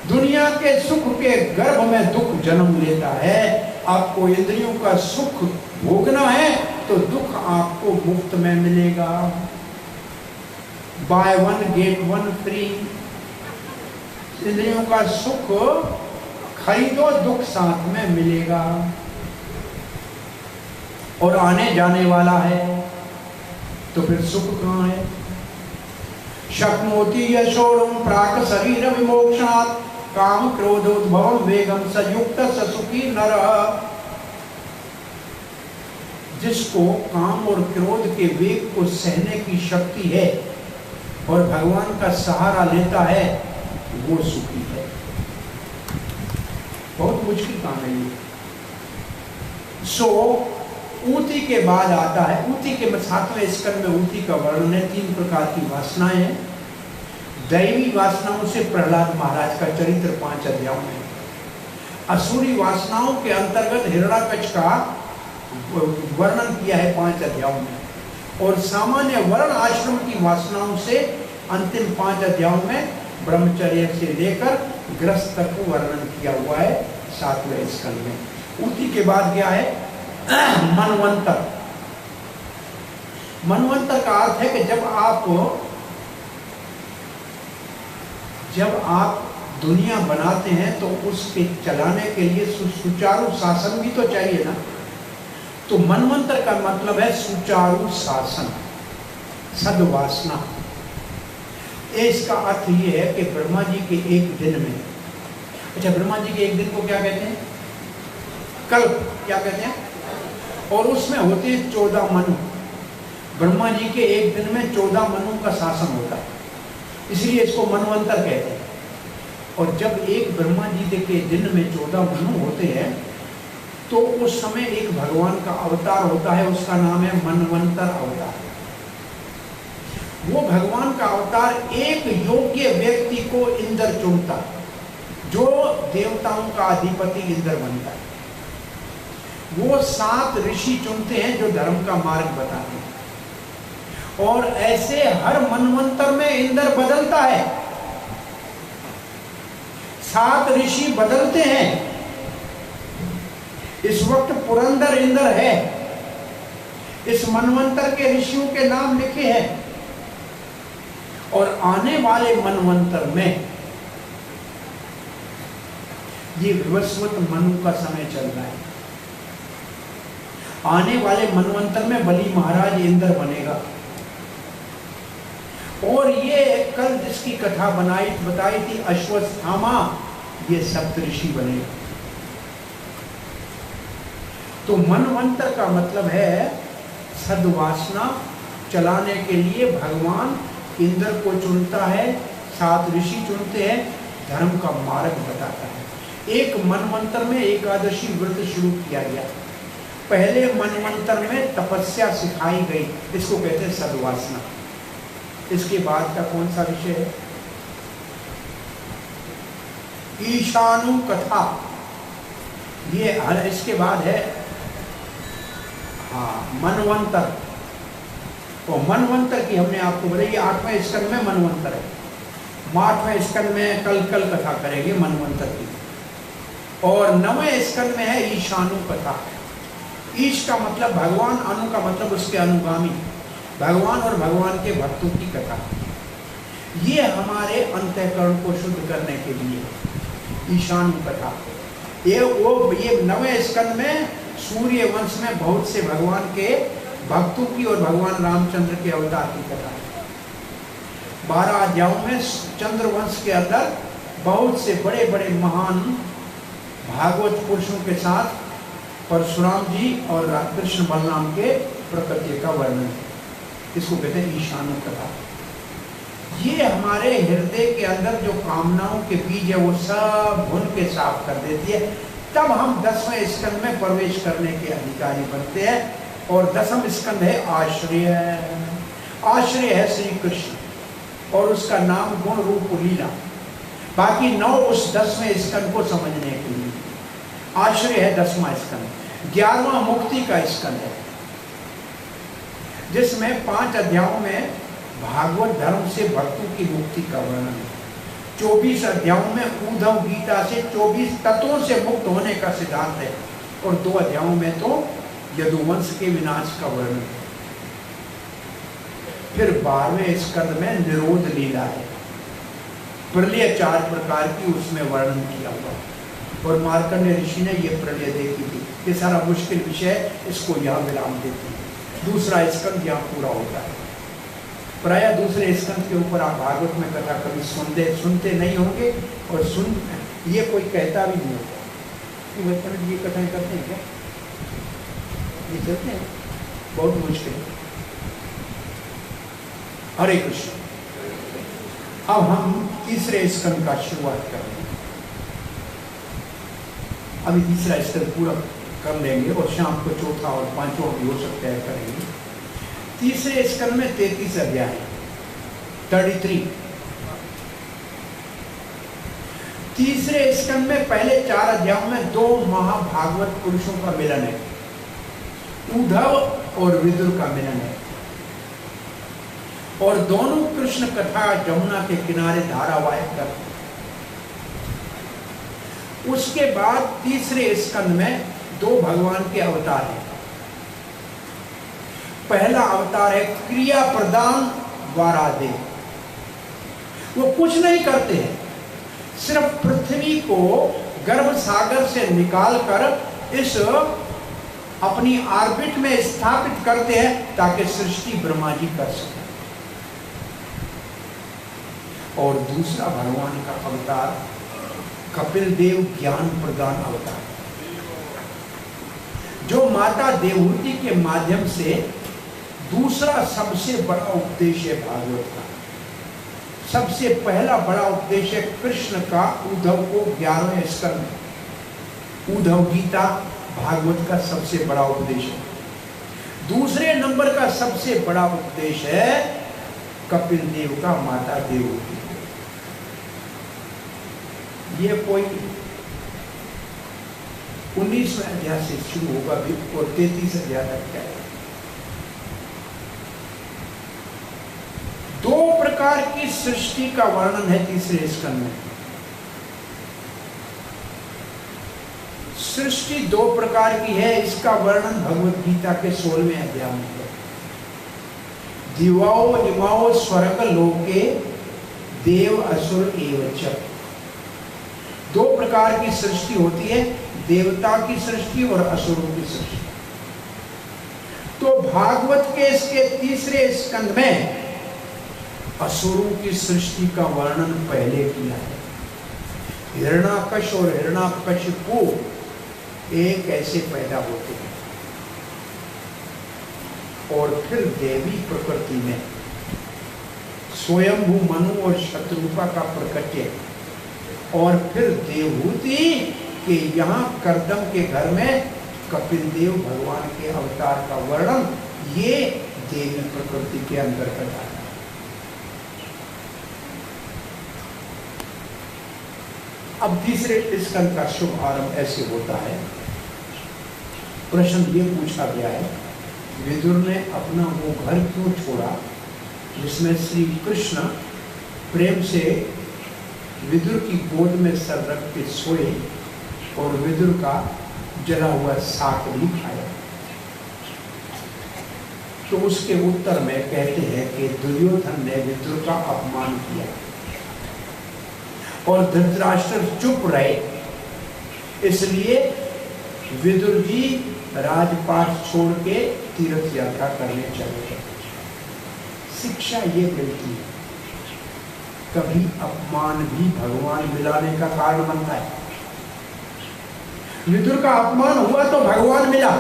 दुनिया के सुख के गर्भ में दुख जन्म लेता है। आपको इंद्रियों का सुख भोगना है तो दुख आपको मुफ्त में मिलेगा। By one get one free. इंद्रियों का सुख खरीदो दुख साथ में मिलेगा, और आने जाने वाला है तो फिर सुख कहाँ है। शक्नोति यशोरम प्राक शरीर विमोक्षणात् काम क्रोधोद्भवम वेगम सयुक्त सुखी नरः। जिसको काम और क्रोध के वेग को सहने की शक्ति है और भगवान का सहारा लेता है, वो सुखी है। बहुत मुश्किल काम है ये। ऊती के बाद आता है, ऊती के 7वें स्कंद में ऊती का वर्णन है। 3 प्रकार की वासनाएं हैं। दैवी वासनाओं से प्रहलाद महाराज का चरित्र 5 अध्यायों में, असुरी वासनाओं के अंतर्गत हिरण्याकश का वर्णन किया है 5 अध्यायों में, और सामान्य वर्ण आश्रम की वासनाओं से अंतिम 5 अध्यायों में ब्रह्मचर्य से लेकर गृहस्थ तक को वर्णन किया हुआ है 7वें स्कंद में। ऊती के बाद क्या है? मनवंतर। मनवंतर का अर्थ है कि जब आप दुनिया बनाते हैं तो उसके चलाने के लिए सुचारू शासन भी तो चाहिए ना। तो मनवंतर का मतलब है सुचारू शासन, सद्वासना। इसका अर्थ ये है कि ब्रह्मा जी के एक दिन में, अच्छा ब्रह्मा जी के एक दिन को क्या कहते हैं? कल्प क्या कहते हैं? और उसमें होते हैं 14 मनु। ब्रह्मा जी के एक दिन में 14 मनु का शासन होता है, इसलिए इसको मनवंतर कहते हैं। और जब एक ब्रह्मा जी के दिन में 14 मनु होते हैं तो उस समय एक भगवान का अवतार होता है, उसका नाम है मनवंतर अवतार। वो भगवान का अवतार एक योग्य व्यक्ति को इंद्र चुनता, जो देवताओं का अधिपति इंद्र बनता है। वो 7 ऋषि चुनते हैं जो धर्म का मार्ग बताते हैं, और ऐसे हर मनवंतर में इंद्र बदलता है। 7 ऋषि बदलते हैं। इस वक्त पुरंदर इंद्र है। इस मनवंतर के ऋषियों के नाम लिखे हैं, और आने वाले मनवंतर में ये विवस्वत मनु का समय चल रहा है। आने वाले मनवंतर में बलि महाराज इंद्र बनेगा, और ये कल जिसकी कथा बताई थी अश्वत्थामा, ये सप्तऋषि बनेगा। तो मनवंतर का मतलब है सद्वासना चलाने के लिए भगवान इंद्र को चुनता है, 7 ऋषि चुनते हैं, धर्म का मार्ग बताता है। एक मनवंतर में एकादशी व्रत शुरू किया गया। पहले मनवंतर में तपस्या सिखाई गई, इसको कहते हैं सद्वासना। इसके बाद का कौन सा विषय है? ईशानु कथा। ये इसके बाद है मनवंतर। तो मनवंतर की हमने आपको बताई 8वें स्कंद में मनवंतर है। 8वें स्कंद में कल कथा करेंगे मनवंतर की। और 9वें स्कंद में है ईशानु कथा। ईश का मतलब भगवान, अनु का मतलब उसके अनुगामी, भगवान और भगवान के भक्तों की कथा। ये हमारे अंतःकरण को शुद्ध करने के लिए ईशानु कथा। ये 9वें स्कंद में सूर्य वंश में बहुत से भगवान के भक्तों की और भगवान रामचंद्र के अवतार की कथा है। 12 अध्यायों में चंद्र वंश के अंदर बहुत से बड़े बड़े महान भागवत पुरुषों के साथ परशुराम जी और कृष्ण बलराम के प्रकृति का वर्णन है। इसको कहते हैं ईशानु कथा। ये हमारे हृदय के अंदर जो कामनाओं के बीज है वो सब भून के साफ कर देती है। तब हम 10वें स्कंद में प्रवेश करने के अधिकारी बनते हैं। और 10वां स्कंद है आश्रय। आश्रय है श्री कृष्ण और उसका नाम गुण रूप लीला। बाकी 9 उस 10वें स्कंद को समझने के लिए। आश्रय है 10वां स्कंद। 11वां मुक्ति का स्कंद है, जिसमें 5 अध्यायों में भागवत धर्म से भक्तों की मुक्ति का वर्णन है। 24 अध्यायों में उद्धव गीता से 24 तत्वों से मुक्त होने का सिद्धांत है, और 2 अध्यायों में तो यदुवंश के विनाश का वर्णन है। फिर 12वें स्कंद में निरोध लीला है। प्रलय 4 प्रकार की उसमें वर्णन किया हुआ। और मार्कंडेय ऋषि ने ये प्रलय देखी थी। ये सारा मुश्किल विषय, इसको यहाँ विराम देते हैं। दूसरा स्कंद यहाँ पूरा होता है। प्राय दूसरे स्कंद के ऊपर आप भागवत में कथा कभी सुनते नहीं होंगे, और ये कोई कहता भी नहीं होगा कि ये कथाएं करते हैं क्या, ये चलते हैं, बहुत मुश्किल है। हरे कृष्ण। अब हम तीसरे स्कंद का शुरुआत करेंगे। अभी तीसरा स्कंद पूरा कर लेंगे और शाम को चौथा और पांचवा भी हो सकता है करेंगे। तीसरे स्कंद में 33 अध्याय, 33। तीसरे स्कंद में पहले 4 अध्यायों में 2 महाभागवत पुरुषों का मिलन है, उद्धव और विदुर का मिलन है, और दोनों कृष्ण कथा जमुना के किनारे धारावाहिक करते हैं। उसके बाद तीसरे स्कंद में 2 भगवान के अवतार हैं। पहला अवतार है क्रिया प्रदान वारादेव। वो कुछ नहीं करते हैं, सिर्फ पृथ्वी को गर्भ सागर से निकालकर इस अपनी ऑर्बिट में स्थापित करते हैं ताकि सृष्टि ब्रह्मा जी कर सके। और दूसरा भगवान का अवतार कपिल देव ज्ञान प्रदान अवतार, जो माता देवहूति के माध्यम से दूसरा सबसे बड़ा उपदेश है भागवत का। सबसे पहला बड़ा उपदेश है कृष्ण का उद्धव को 11वें स्कंद में, उद्धव गीता भागवत का सबसे बड़ा उपदेश है। दूसरे नंबर का सबसे बड़ा उपदेश है कपिल देव का माता देवहूति। ये कोई 19वें अध्याय से शुरू होगा भी और 33 अध्याय तक जाएगा। 2 प्रकार की सृष्टि का वर्णन है तीसरे स्कंद में। सृष्टि 2 प्रकार की है, इसका वर्णन भगवत गीता के 16वें अध्याय में है। दिवाओ इमाओ स्वर्ग लोके देव असुर एवच। 2 प्रकार की सृष्टि होती है, देवता की सृष्टि और असुरों की सृष्टि। तो भागवत के इसके तीसरे स्कंद में असुरों की सृष्टि का वर्णन पहले किया है। हिरण्याकश और हिरण्याकशिपु एक ऐसे पैदा होते हैं, और फिर देवी प्रकृति में स्वयंभू मनु और शत्रुपा का प्रकट्य, और फिर देवहूति के यहाँ करदम के घर में कपिल देव भगवान के अवतार का वर्णन ये देवी प्रकृति के अंतर्गत आता है। अब तीसरे स्कंद का शुभ आरंभ ऐसे होता है। प्रश्न ये पूछा गया है, विदुर ने अपना वो घर क्यों छोड़ा जिसमें श्री कृष्ण प्रेम से विदुर की गोद में सर रख के सोए और विदुर का जला हुआ शाक भी खाया। तो उसके उत्तर में कहते हैं कि दुर्योधन ने विदुर का अपमान किया और धृतराष्ट्र चुप रहे, इसलिए विदुर जी राजपाट छोड़ के तीर्थ यात्रा करने चले गए। शिक्षा ये मिलती है, कभी अपमान भी भगवान मिलाने का कारण बनता है। विदुर का अपमान हुआ तो भगवान मिला,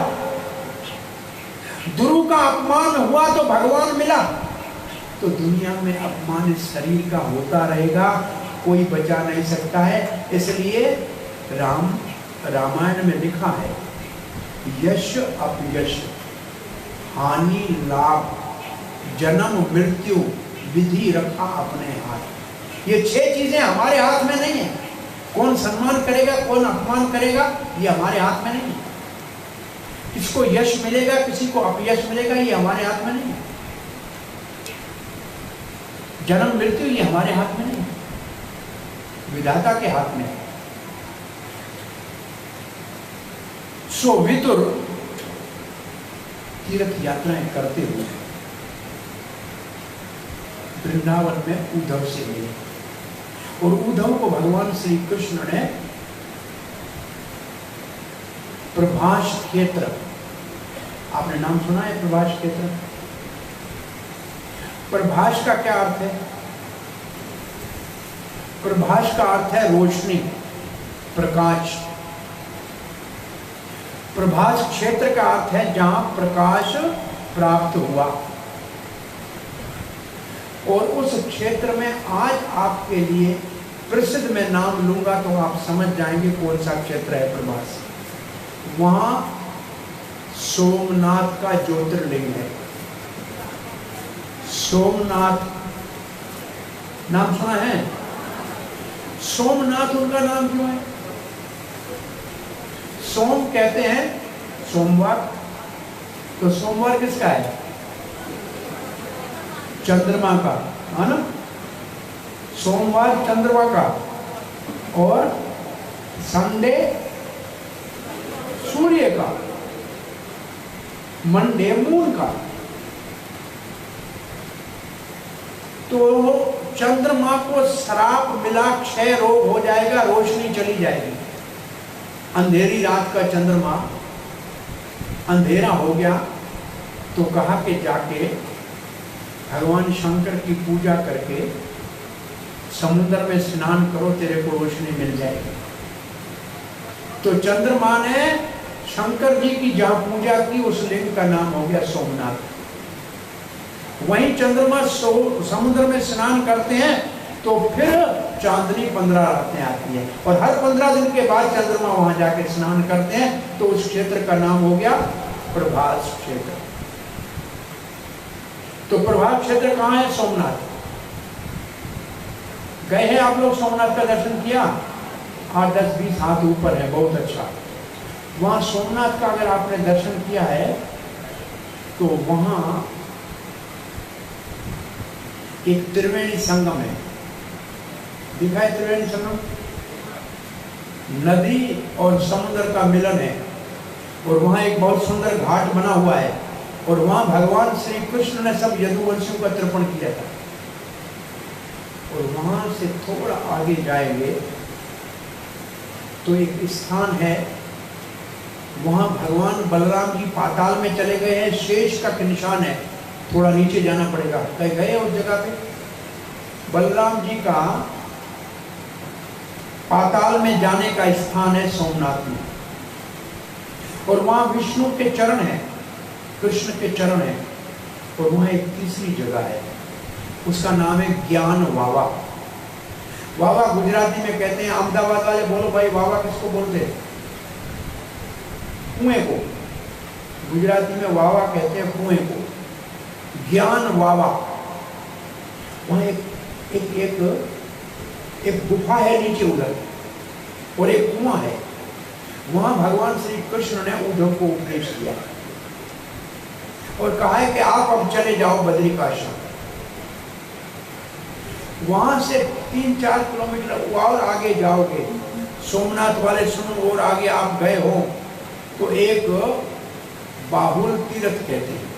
दुरु का अपमान हुआ तो भगवान मिला। तो दुनिया में अपमान इस शरीर का होता रहेगा, कोई बचा नहीं सकता है। इसलिए रामायण में लिखा है, यश अपयश, हानि लाभ, जन्म मृत्यु विधि रखा अपने हाथ। ये 6 चीजें हमारे हाथ में नहीं है। कौन सम्मान करेगा, कौन अपमान करेगा, ये हमारे हाथ में नहीं है। किसको यश मिलेगा, किसी को अपयश मिलेगा, ये हमारे हाथ में नहीं है। जन्म मृत्यु ये हमारे हाथ में नहीं है, विधाता के हाथ में है। सो विदुर तीर्थ यात्राएं करते हुए वृंदावन में उद्धव से मिले, और उद्धव को भगवान श्री कृष्ण ने प्रभास क्षेत्र, आपने नाम सुना है प्रभास क्षेत्र? प्रभास का क्या अर्थ है? प्रभास का अर्थ है रोशनी, प्रकाश। प्रभास क्षेत्र का अर्थ है जहां प्रकाश प्राप्त हुआ। और उस क्षेत्र में आज आपके लिए प्रसिद्ध मैं नाम लूंगा तो आप समझ जाएंगे कौन सा क्षेत्र है प्रभास। वहां सोमनाथ का ज्योतिर्लिंग है। सोमनाथ नाम सुना है? सोमनाथ उनका नाम क्यों है? सोम कहते हैं सोमवार, तो सोमवार किसका है? चंद्रमा का, है ना? सोमवार चंद्रमा का, और संडे सूर्य का, मंडे मून का। तो चंद्रमा को श्राप मिला, क्षय रोग हो जाएगा, रोशनी चली जाएगी। अंधेरी रात का चंद्रमा अंधेरा हो गया तो कहा कि जाके भगवान शंकर की पूजा करके समुद्र में स्नान करो, तेरे को रोशनी मिल जाएगी। तो चंद्रमा ने शंकर जी की जहां पूजा की उस लिंग का नाम हो गया सोमनाथ। वहीं चंद्रमा समुद्र में स्नान करते हैं तो फिर चांदनी 15 रातें आती है, और हर 15 दिन के बाद चंद्रमा वहां जाके स्नान करते हैं। तो उस क्षेत्र का नाम हो गया प्रभास क्षेत्र। तो प्रभास क्षेत्र कहां है? सोमनाथ। गए हैं आप लोग? सोमनाथ का दर्शन किया? 8, 10, 20 हाथ ऊपर है, बहुत अच्छा। वहां सोमनाथ का अगर आपने दर्शन किया है तो वहां एक त्रिवेणी संगम है, दिखा है त्रिवेणी संगम? नदी और समुद्र का मिलन है, और वहां एक बहुत सुंदर घाट बना हुआ है, और वहां भगवान श्री कृष्ण ने सब यदुवंशियों का तर्पण किया था। और वहां से थोड़ा आगे जाएंगे तो एक स्थान है, वहां भगवान बलराम जी पाताल में चले गए हैं, शेष का निशान है, थोड़ा नीचे जाना पड़ेगा। कहीं गए उस जगह पे? बलराम जी का पाताल में जाने का स्थान है सोमनाथ में, और वहां विष्णु के चरण है, कृष्ण के चरण है। और वहां एक तीसरी जगह है, उसका नाम है ज्ञान वावा। वावा गुजराती में कहते हैं, अहमदाबाद वाले बोलो भाई वावा किसको बोलते हैं? कुएं को। गुजराती में वावा कहते हैं कुएं को, ज्ञान वावा। वहां एक गुफा है नीचे उधर, और एक कुआं है। वहां भगवान श्री कृष्ण ने उद्धव को उपदेश किया और कहा है कि आप अब चले जाओ बद्रिकाश्रम। वहां से 3-4 किलोमीटर और आगे जाओगे, सोमनाथ वाले सुनो, और आगे आप गए हो तो एक बाहुल तीर्थ कहते हैं,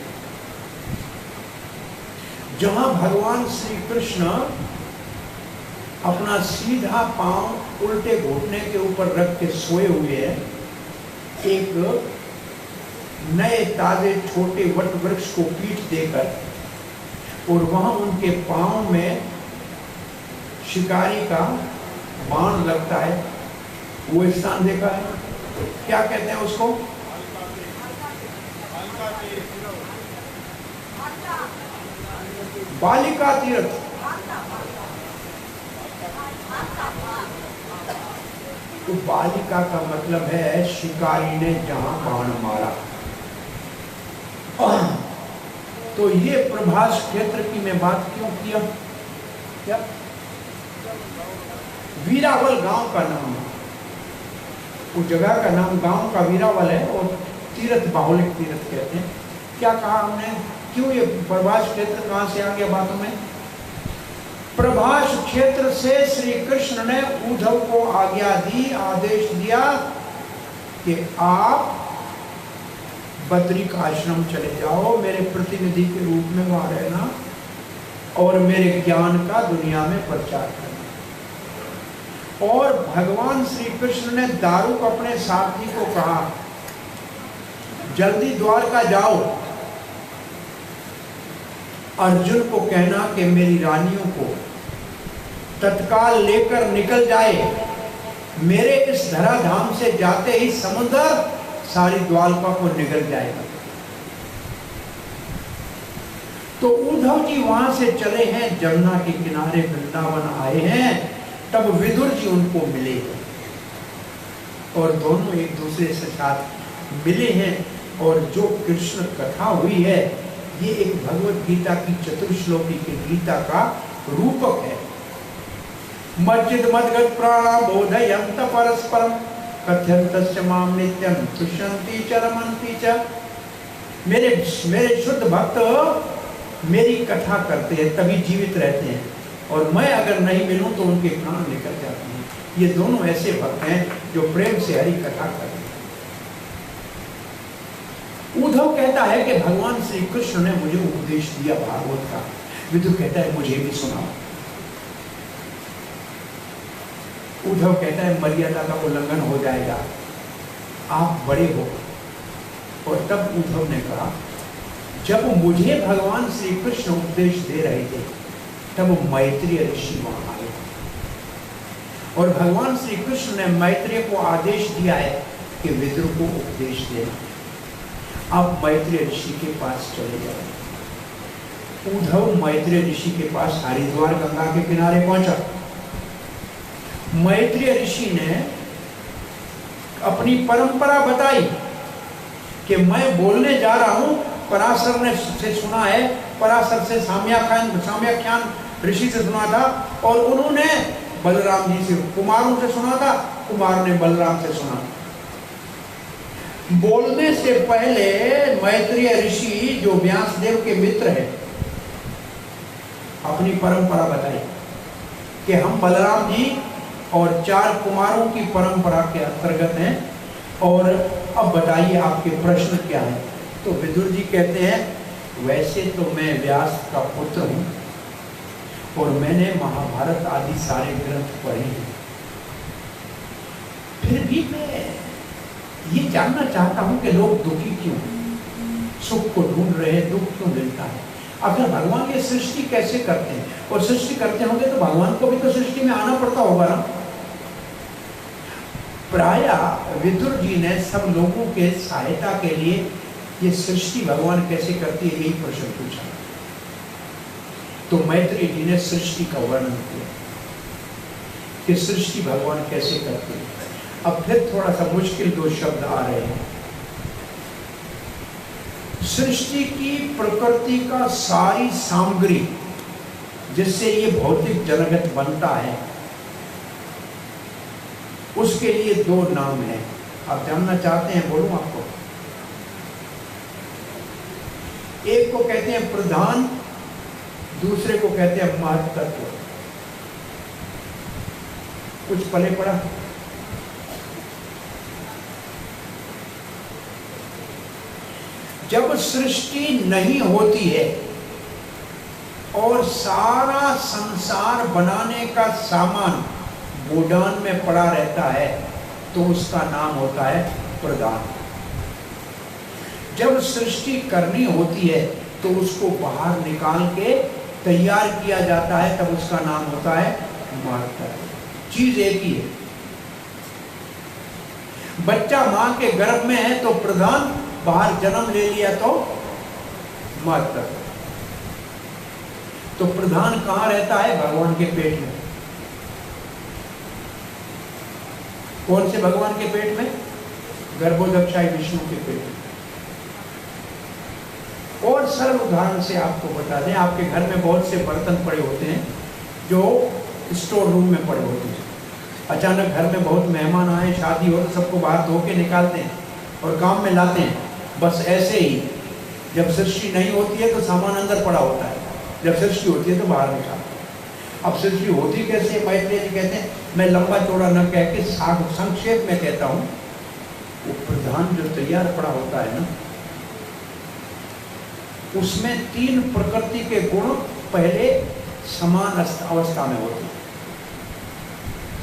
जहां भगवान श्री कृष्ण अपना सीधा पांव उल्टे घुटने के ऊपर रख के सोए हुए हैं। एक नए ताजे छोटे वट वृक्ष को पीठ देकर, और वहां उनके पांव में शिकारी का बाण लगता है। वो स्थान देखा है? क्या कहते हैं उसको? बालिका तीर्थ। तो बालिका का मतलब है शिकारी ने जहां बाण मारा। तो ये प्रभास क्षेत्र की मैं बात क्यों किया? क्या वीरावल गांव का नाम है, उस जगह का नाम गांव का वीरावल है, और तीर्थ बाहुलिक तीर्थ कहते हैं। क्या कहा हमने? क्यों ये प्रभास क्षेत्र कहां से आ गया बातों में? प्रभास क्षेत्र से श्री कृष्ण ने उद्धव को आज्ञा दी, आदेश दिया कि आप बद्रिक आश्रम चले जाओ, मेरे प्रतिनिधि के रूप में वहां रहना, और मेरे ज्ञान का दुनिया में प्रचार करना। और भगवान श्री कृष्ण ने दारुक अपने साथी को कहा जल्दी द्वारका जाओ, अर्जुन को कहना कि मेरी रानियों को तत्काल लेकर निकल जाए, मेरे इस धराधाम से जाते ही समुद्र सारी द्वारका को निगल जाएगा। तो उद्धव जी वहां से चले हैं, जमुना के किनारे वृंदावन आए हैं, तब विदुर जी उनको मिले और दोनों एक दूसरे से साथ मिले हैं। और जो कृष्ण कथा हुई है ये एक भगवत गीता की चतुर्श्लोकी की गीता का रूपक है। मज्जिद मद्गत प्राणा बोधयंत परस्परम कथयंतस्य माम नित्यम तुष्यन्ति च रमन्ति च। मेरे शुद्ध भक्त मेरी कथा करते हैं तभी जीवित रहते हैं, और मैं अगर नहीं मिलूं तो उनके प्राण निकल जाते हैं। ये दोनों ऐसे भक्त हैं जो प्रेम से हरि कथा करते हैं। उद्धव कहता है कि भगवान श्री कृष्ण ने मुझे उपदेश दिया भागवत का। विदुर कहता है मुझे भी सुनाओ। उद्धव कहता है मर्यादा का उल्लंघन हो जाएगा, आप बड़े हो। और तब उद्धव ने कहा जब मुझे भगवान श्री कृष्ण उपदेश दे रहे थे तब मैत्रेय ऋषि वहां आए और भगवान श्री कृष्ण ने मैत्रेय को आदेश दिया है कि विदुर को उपदेश देना। आप मैत्रेय ऋषि के पास चले जाए। उद्धव मैत्रेय ऋषि के पास हरिद्वार गंगा के किनारे पहुंचा। मैत्रेय ऋषि ने अपनी परंपरा बताई कि मैं बोलने जा रहा हूं, पराशर ने से सुना है, पराशर से साम्याख्यान ऋषि से सुना था, और उन्होंने बलराम जी से, कुमारों से सुना था, कुमार ने बलराम से सुना। बोलने से पहले मैत्रेय ऋषि जो व्यासदेव के मित्र हैं अपनी परंपरा बताई कि हम बलराम जी और 4 कुमारों की परंपरा के अंतर्गत हैं, और अब बताइए आपके प्रश्न क्या है। तो विदुर जी कहते हैं वैसे तो मैं व्यास का पुत्र हूं और मैंने महाभारत आदि सारे ग्रंथ पढ़े हैं, फिर भी मैं ये जानना चाहता हूं कि लोग दुखी क्यों, सुख को ढूंढ रहे हैं, दुख क्यों मिलता है। अगर भगवान ये सृष्टि कैसे करते हैं, और सृष्टि करते होंगे तो भगवान को भी तो सृष्टि में आना पड़ता होगा ना। प्रायः विदुर जी ने सब लोगों के सहायता के लिए ये सृष्टि भगवान कैसे करती है यही प्रश्न पूछा। तो मैत्रेय जी ने सृष्टि का वर्णन किया कि सृष्टि भगवान कैसे करते हैं। अब फिर थोड़ा सा मुश्किल 2 शब्द आ रहे हैं। सृष्टि की प्रकृति का सारी सामग्री जिससे ये भौतिक जगत बनता है उसके लिए 2 नाम हैं। आप जानना चाहते हैं, बोलूं आपको? एक को कहते हैं प्रधान, दूसरे को कहते हैं महत्तत्व। कुछ पले पड़ा? जब सृष्टि नहीं होती है और सारा संसार बनाने का सामान गोदान में पड़ा रहता है तो उसका नाम होता है प्रधान। जब सृष्टि करनी होती है तो उसको बाहर निकाल के तैयार किया जाता है, तब उसका नाम होता है महत्तत्व। चीज एक ही है। बच्चा मां के गर्भ में है तो प्रधान, बाहर जन्म ले लिया तो महत्तत्व। तो प्रधान कहां रहता है? भगवान के पेट में। कौन से भगवान के पेट में? गर्भोदक्षाई विष्णु के पेट में। और सरल उदाहरण से आपको बता दें, आपके घर में बहुत से बर्तन पड़े होते हैं जो स्टोर रूम में पड़े होते हैं। अचानक घर में बहुत मेहमान आए, शादी हो, तो सबको बाहर धो के निकालते हैं और काम में लाते हैं। बस ऐसे ही जब सृष्टि नहीं होती है तो सामान अंदर पड़ा होता है, जब सृष्टि होती है तो बाहर निकालते हैं। अब सृष्टि होती कैसे? मैत्रेय जी कहते हैं, मैं लंबा चौड़ा न कह के संक्षेप में कहता हूँ, वो प्रधान जो तैयार पड़ा होता है ना, उसमें 3 प्रकृति के गुण पहले समान अवस्था में होते हैं।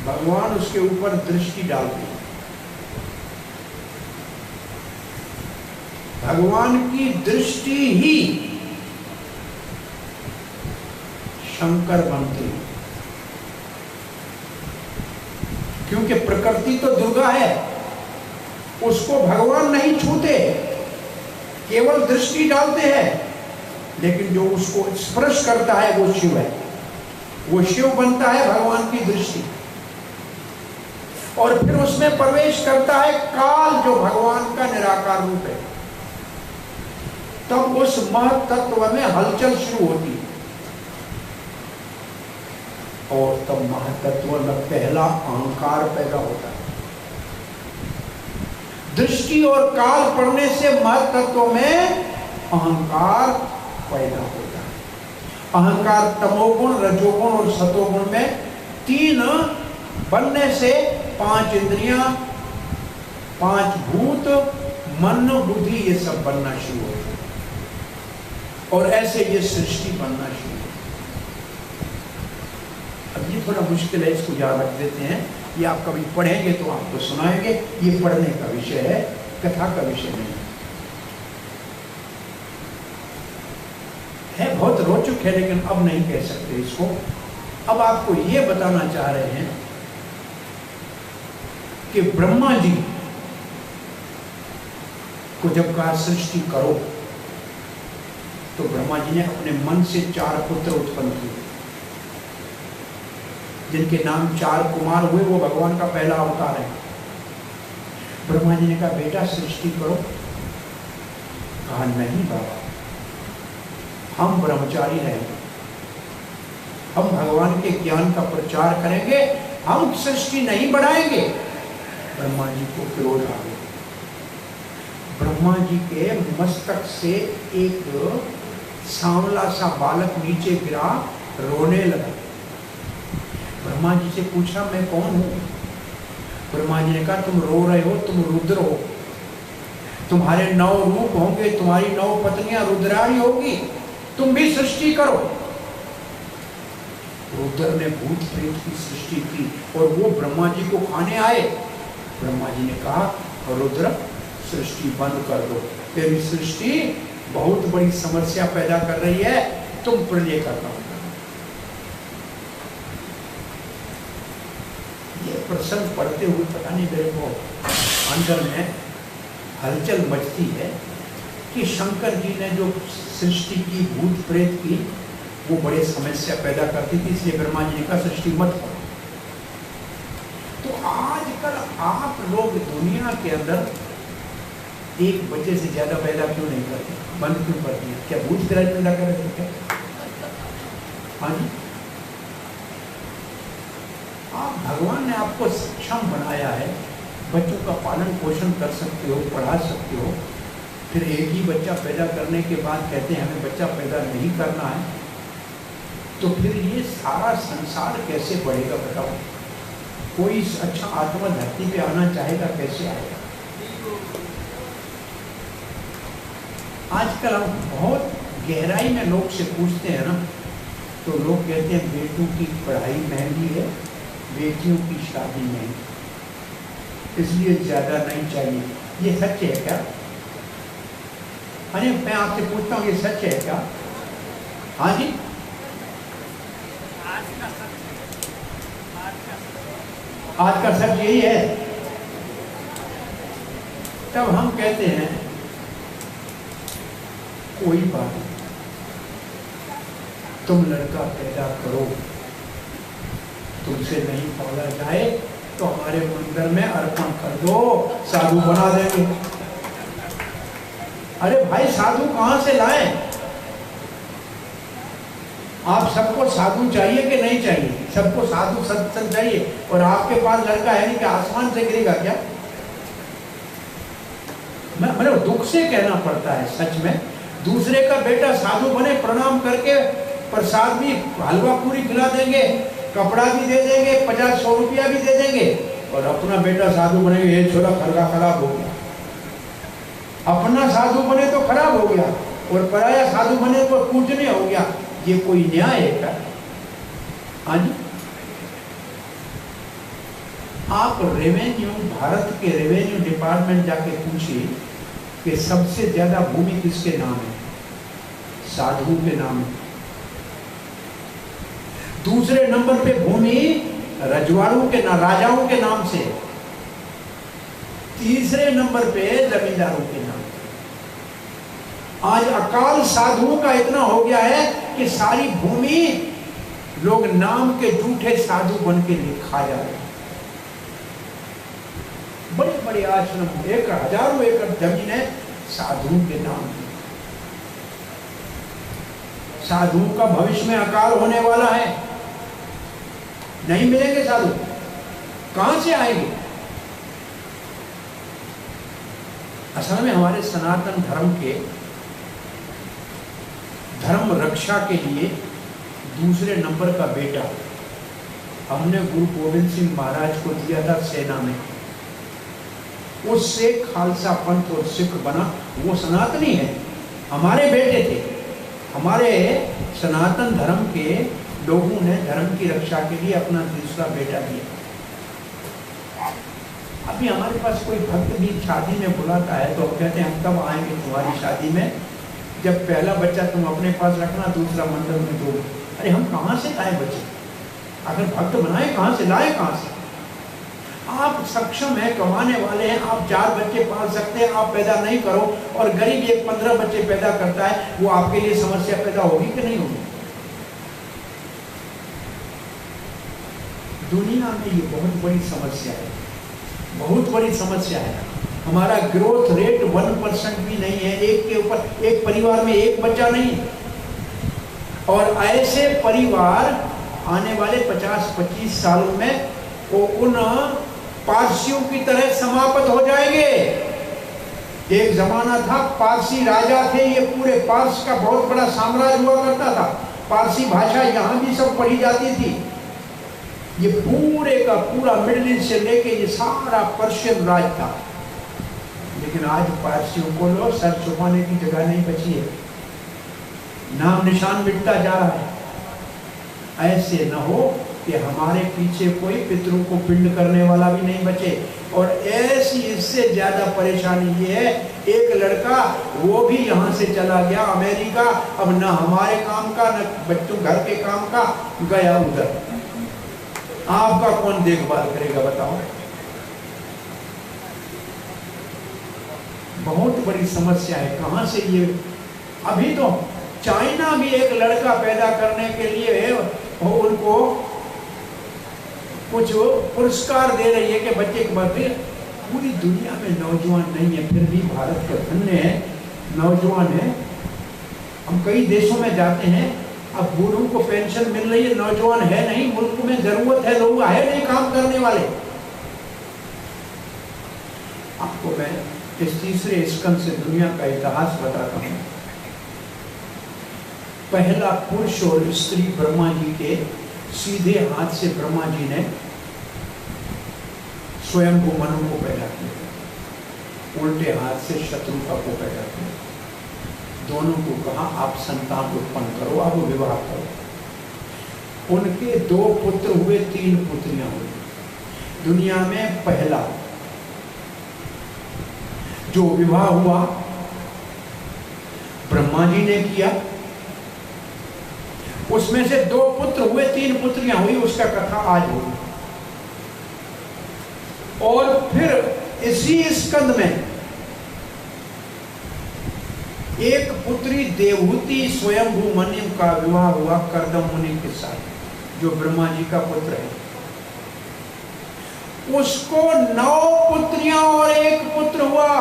भगवान उसके ऊपर दृष्टि डालते हैं। भगवान की दृष्टि ही शंकर बनती है, क्योंकि प्रकृति तो दुर्गा है, उसको भगवान नहीं छूते, केवल दृष्टि डालते हैं, लेकिन जो उसको स्पर्श करता है वो शिव है, वो शिव बनता है भगवान की दृष्टि। और फिर उसमें प्रवेश करता है काल, जो भगवान का निराकार रूप है। तब उस महत्त्व में हलचल शुरू होती है, और तब महत्त्व में पहला अहंकार पैदा होता है। दृष्टि और काल पड़ने से महत्त्व में अहंकार पैदा होता है। अहंकार तमोगुण, रजोगुण और सतोगुण में तीन बनने से 5 इंद्रियां, 5 भूत, मन, बुद्धि, ये सब बनना शुरू होता है, और ऐसे ये सृष्टि बनना शुरू होती है। अब ये थोड़ा मुश्किल है, इसको याद रख देते हैं, ये आप कभी पढ़ेंगे तो आपको सुनाएंगे, ये पढ़ने का विषय है, कथा का विषय नहीं है। बहुत रोचक है, लेकिन अब नहीं कह सकते इसको। अब आपको ये बताना चाह रहे हैं कि ब्रह्मा जी को जब कहा सृष्टि करो, तो ब्रह्मा जी ने अपने मन से 4 पुत्र उत्पन्न किए, जिनके नाम 4 कुमार हुए, वो भगवान का पहला अवतार है। ब्रह्मा जी ने कहा बेटा सृष्टि करो। कहा नहीं बाबा, हम ब्रह्मचारी रहेंगे, हम भगवान के ज्ञान का प्रचार करेंगे, हम सृष्टि नहीं बढ़ाएंगे। ब्रह्मा जी को क्रोध आ गया। ब्रह्मा जी के मस्तक से एक सांवला सा बालक नीचे गिरा, रोने लगा। ब्रह्मा जी से पूछा मैं कौन हूं? ब्रह्मा जी ने कहा तुम रो रहे हो, तुम रुद्र हो, तुम्हारे 9 रूप होंगे, तुम्हारी 9 पत्नियां रुद्राणी होगी, तुम भी सृष्टि करो। रुद्र ने भूत प्रेत की सृष्टि की, और वो ब्रह्मा जी को खाने आए। ब्रह्मा जी ने कहा रुद्र सृष्टि बंद कर दो, तेरी सृष्टि बहुत बड़ी समस्या पैदा कर रही है, तुम प्रलय का काम करो। ये प्रसंग पढ़ते हुए पता नहीं मेरे को अंदर में हलचल मचती है कि शंकर जी ने जो सृष्टि की, भूत प्रेत की, वो बड़े समस्या पैदा करती थी, इसलिए ब्रह्मा जी ने कहा सृष्टि मत करो। तो आजकल आप लोग दुनिया के अंदर 1 बच्चे से ज्यादा पैदा क्यों नहीं करते, बंद क्यों करते हैं? क्या भूत प्रेत पैदा कर रहे थे? हाँ जी, आप भगवान ने आपको सक्षम बनाया है, बच्चों का पालन पोषण कर सकते हो, पढ़ा सकते हो, फिर एक ही बच्चा पैदा करने के बाद कहते हैं हमें बच्चा पैदा नहीं करना है, तो फिर ये सारा संसार कैसे बढ़ेगा बताओ? कोई अच्छा आत्मा धरती पे आना चाहेगा, कैसे आएगा? आजकल हम बहुत गहराई में लोग से पूछते हैं ना, तो लोग कहते हैं बेटों की पढ़ाई महंगी है, बेटियों की शादी नहीं, इसलिए ज्यादा नहीं चाहिए। ये सच है क्या? अरे मैं आपसे पूछता हूँ, ये सच है क्या? हाँ जी, आज का सच यही है। तब हम कहते हैं कोई बात नहीं, तुम लड़का पैदा करो, तुमसे नहीं पाला जाए तो हमारे मंदिर में अर्पण कर दो, साधु बना देंगे। अरे भाई साधु कहां से लाएं? आप सबको साधु चाहिए कि नहीं चाहिए? सबको साधु सत्संग चाहिए, और आपके पास लड़का है नहीं कि आसमान से गिरेगा क्या? मैं मतलब दुख से कहना पड़ता है सच में। दूसरे का बेटा साधु बने, प्रणाम करके प्रसाद भी, हलवा पूरी खिला देंगे, कपड़ा भी दे देंगे, 50-100 रुपया भी दे देंगे, और अपना बेटा साधु बनेंगे, ये छोरा खराब हो गया। अपना साधु बने तो खराब हो गया, और पराया साधु बने तो पूजनीय हो गया। ये कोई न्याय है क्या? हाँ जी, आप रेवेन्यू, भारत के रेवेन्यू डिपार्टमेंट जाके पूछिए कि सबसे ज्यादा भूमि किसके नाम है? साधु के नाम है। दूसरे नंबर पे भूमि रजवाड़ों के नाम, राजाओं के नाम से। तीसरे नंबर पे जमींदारों के नाम। आज अकाल साधुओं का इतना हो गया है कि सारी भूमि लोग नाम के झूठे साधु बन के खा जा रहे हैं। बड़े बड़े आश्रम, एक हजारों एकड़ जमीन है साधुओं के नाम की। साधुओं का भविष्य में अकाल होने वाला है, नहीं मिलेंगे साधु, कहां से आएंगे? असल में हमारे सनातन धर्म के धर्म रक्षा के लिए दूसरे नंबर का बेटा हमने गुरु गोविंद सिंह महाराज को दिया था सेना में। उससे खालसा पंथ और सिख बना, वो सनातनी है, हमारे बेटे थे। हमारे सनातन धर्म के लोगों ने धर्म की रक्षा के लिए अपना दूसरा बेटा दिया। अभी हमारे पास कोई भक्त भी शादी में बुलाता है तो हम कहते हैं हम कब आएंगे तुम्हारी शादी में, जब पहला बच्चा तुम अपने पास रखना, दूसरा मंदिर में दो। अरे हम कहाँ से लाए बच्चे? अगर भक्त बनाए कहाँ से लाए, कहाँ से? आप सक्षम है, कमाने वाले हैं, आप 4 बच्चे पाल सकते हैं, आप पैदा नहीं करो और गरीब एक 15 बच्चे पैदा करता है, वो आपके लिए समस्या पैदा होगी कि नहीं होगी? दुनिया में ये बहुत बड़ी समस्या है, बहुत बड़ी समस्या है। हमारा ग्रोथ रेट 1% भी नहीं है, एक के ऊपर एक परिवार में एक बच्चा नहीं। और ऐसे परिवार आने वाले 50-25 सालों में वो उन पारसियों की तरह समाप्त हो जाएंगे। एक जमाना था, पारसी राजा थे, ये पूरे पारस का बहुत बड़ा साम्राज्य हुआ करता था। पारसी भाषा यहाँ भी सब पढ़ी जाती थी। ये पूरे का पूरा मिडिल ईस्ट से लेके ये सारा पर्शियन राज था। लेकिन आज पारसियों को लो, सर छुपाने की जगह नहीं बची है, नाम निशान मिटता जा रहा है। ऐसे न हो कि हमारे पीछे कोई पितरों को पिंड करने वाला भी नहीं बचे। और ऐसी इससे ज्यादा परेशानी ये है, एक लड़का वो भी यहाँ से चला गया अमेरिका, अब न हमारे काम का न बच्चों घर के काम का, गया उधर। आपका कौन देखभाल करेगा बताओ? बहुत बड़ी समस्या है। कहां से ये, अभी तो चाइना भी एक लड़का पैदा करने के लिए उनको कुछ पुरस्कार दे रही है कि बच्चे के बाद। पूरी दुनिया में नौजवान नहीं है, फिर भी भारत का धन्य है, नौजवान है। हम कई देशों में जाते हैं, अब बूढ़ों को पेंशन मिल रही है, नौजवान है नहीं। मुल्क में जरूरत है, लोग है नहीं काम करने वाले। आपको मैं इस तीसरे स्कंद से दुनिया का इतिहास बताता हूं। पहला पुरुष और स्त्री ब्रह्मा जी के सीधे हाथ से ब्रह्मा जी ने स्वयं को मनु को पैदा किया, उल्टे हाथ से शत्रुपा को पैदा किया। दोनों को कहा आप संतान उत्पन्न करो, आप विवाह करो। उनके 2 पुत्र हुए, 3 पुत्रियां हुई। दुनिया में पहला जो विवाह हुआ ब्रह्मा जी ने किया, उसमें से 2 पुत्र हुए, 3 पुत्रियां हुई, उसका कथा आज होगी। और फिर इसी स्कंद में एक पुत्री देवहूति स्वयंभू मनु का विवाह हुआ कर्दम मुनि के साथ, जो ब्रह्मा जी का पुत्र है। उसको 9 पुत्रियां और 1 पुत्र हुआ।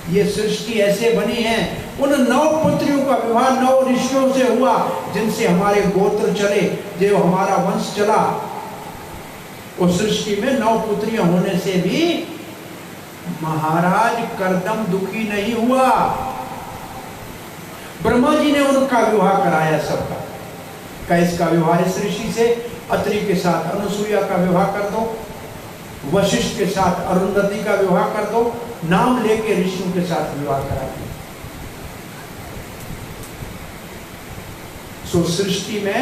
ये सृष्टि ऐसे बनी है, उन 9 पुत्रियों का विवाह 9 ऋषियों से हुआ, जिनसे हमारे गोत्र चले, जो हमारा वंश चला। उस सृष्टि में 9 पुत्रियां होने से भी महाराज कर्दम दुखी नहीं हुआ। ब्रह्मा जी ने उनका विवाह कराया सबका। कैस का विवाह इस ऋषि से, अत्रि के साथ अनुसुईया का विवाह कर दो, वशिष्ठ के साथ अरुंधति का विवाह कर दो, नाम लेके ऋषियों के साथ विवाह करा दो। सो सृष्टि में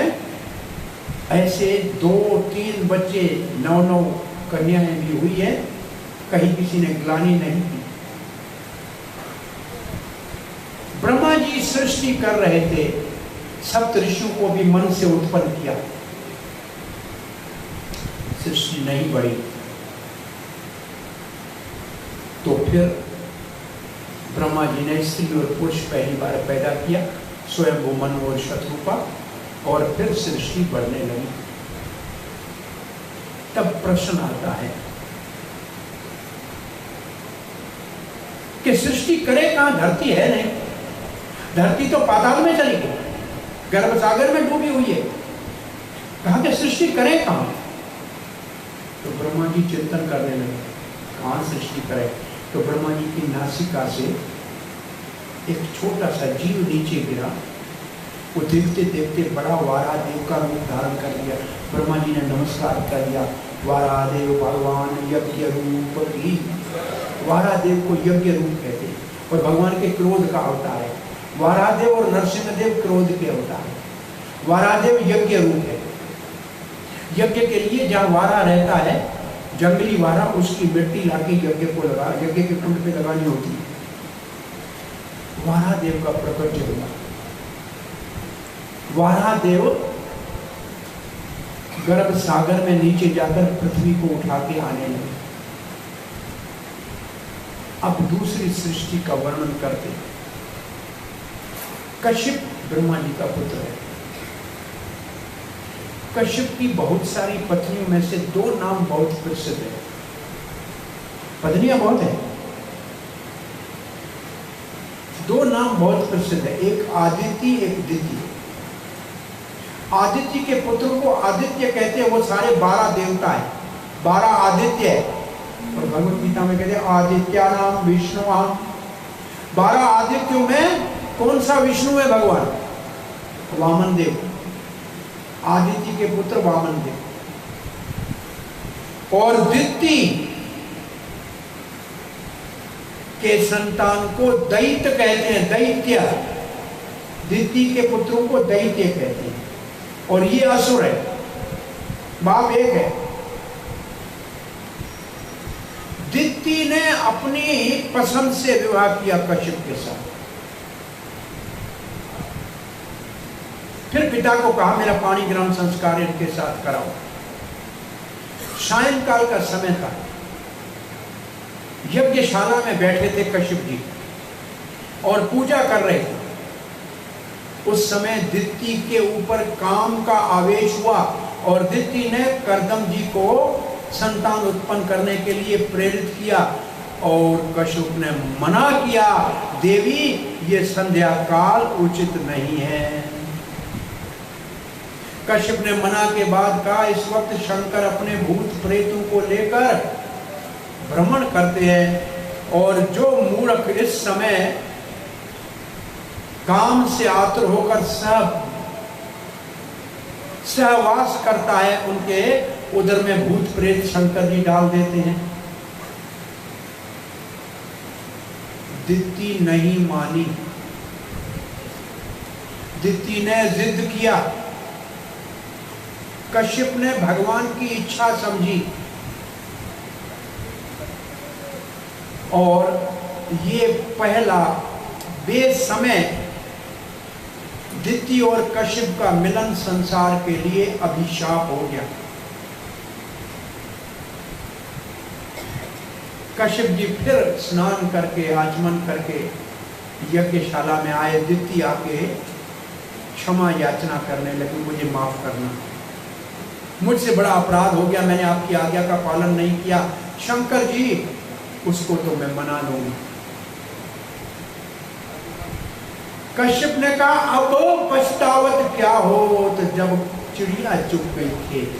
ऐसे 2-3 बच्चे, 9 कन्याएं भी हुई है। कहीं किसी ने ग्लानि नहीं की। ब्रह्मा जी सृष्टि कर रहे थे, सप्त ऋषियों को भी मन से उत्पन्न किया, सृष्टि नहीं बढ़ी। तो फिर ब्रह्मा जी ने स्त्री और पुरुष पहली बार पैदा किया, स्वयं वो मनु और शत्रुपा, और फिर सृष्टि बढ़ने लगी। तब प्रश्न आता है कि सृष्टि करे कहां? धरती है नहीं, धरती तो पाताल में चली गई, गर्भ सागर में डूबी हुई है, कहा कि सृष्टि करे कहां? तो ब्रह्मा जी चिंतन करने लगे, कहां सृष्टि करे? तो ब्रह्मा जी की नासिका से एक छोटा सा जीव नीचे गिरा, वो देखते देखते बड़ा वारादेव का रूप धारण कर लिया। ब्रह्मा जी ने नमस्कार कर दिया, वारादेव भगवान यज्ञ रूप ही। वारादेव को यज्ञ रूप कहते हैं और भगवान के क्रोध का अवतार है। वारादेव और नरसिंहदेव क्रोध के अवतार है। वारादेव यज्ञ रूप है। यज्ञ के लिए जहाँ वारा रहता है, जंगली वारा, उसकी मिट्टी लाके यज्ञ को लगा, यज्ञ के कुंड पे लगानी होती है। वारादेव का प्रकट हुआ। वारादेव गर्भ सागर में नीचे जाकर पृथ्वी को उठा के आने लगे। अब दूसरी सृष्टि का वर्णन करते। कश्यप ब्रह्मा जी का पुत्र है। कश्यप की बहुत सारी पत्नियों में से दो नाम बहुत प्रसिद्ध है। पत्नियां बहुत है, दो नाम बहुत प्रसिद्ध है, एक आदित्य एक दिति। आदित्य के पुत्र को आदित्य कहते हैं, वो सारे 12 देवता है, 12 आदित्य है। और भगवत गीता में कहते हैं आदित्या नाम विष्णु। 12 आदित्यों में कौन सा विष्णु है? भगवान वामन देव। आदित्य के पुत्र वामन देव। और दिति के संतान को दैत्य कहते हैं, दैत्य। दिति के पुत्रों को दैत्य कहते हैं और ये असुर है, बाप एक है। दिति ने अपनी पसंद से विवाह किया कश्यप के साथ। फिर पिता को कहा मेरा पाणी ग्राम संस्कार इनके साथ कराओ। सायंकाल का समय था, यज्ञशाला में बैठे थे कश्यप जी और पूजा कर रहे थे। उस समय दिति के ऊपर काम का आवेश हुआ और दिति ने कर्दम जी को संतान उत्पन्न करने के लिए प्रेरित किया और कश्यप ने मना किया, देवी ये संध्या काल उचित नहीं है। कश्यप ने मना के बाद कहा इस वक्त शंकर अपने भूत प्रेतों को लेकर भ्रमण करते हैं और जो मूर्ख इस समय काम से आतुर होकर सहवास करता है, उनके उदर में भूत प्रेत शंकर जी डाल देते हैं। दिति नहीं मानी। दिति ने जिद किया। कश्यप ने भगवान की इच्छा समझी और ये पहला बेसमय दिति और कश्यप का मिलन संसार के लिए अभिशाप हो गया। कश्यप जी फिर स्नान करके आचमन करके यज्ञशाला में आए। दिति आके क्षमा याचना करने लगी, मुझे माफ करना, मुझसे बड़ा अपराध हो गया, मैंने आपकी आज्ञा का पालन नहीं किया। शंकर जी उसको तो मैं मना लूंगी। कश्यप ने कहा अब पछतावत क्या हो, तो जब चिड़िया चुग गई खेत,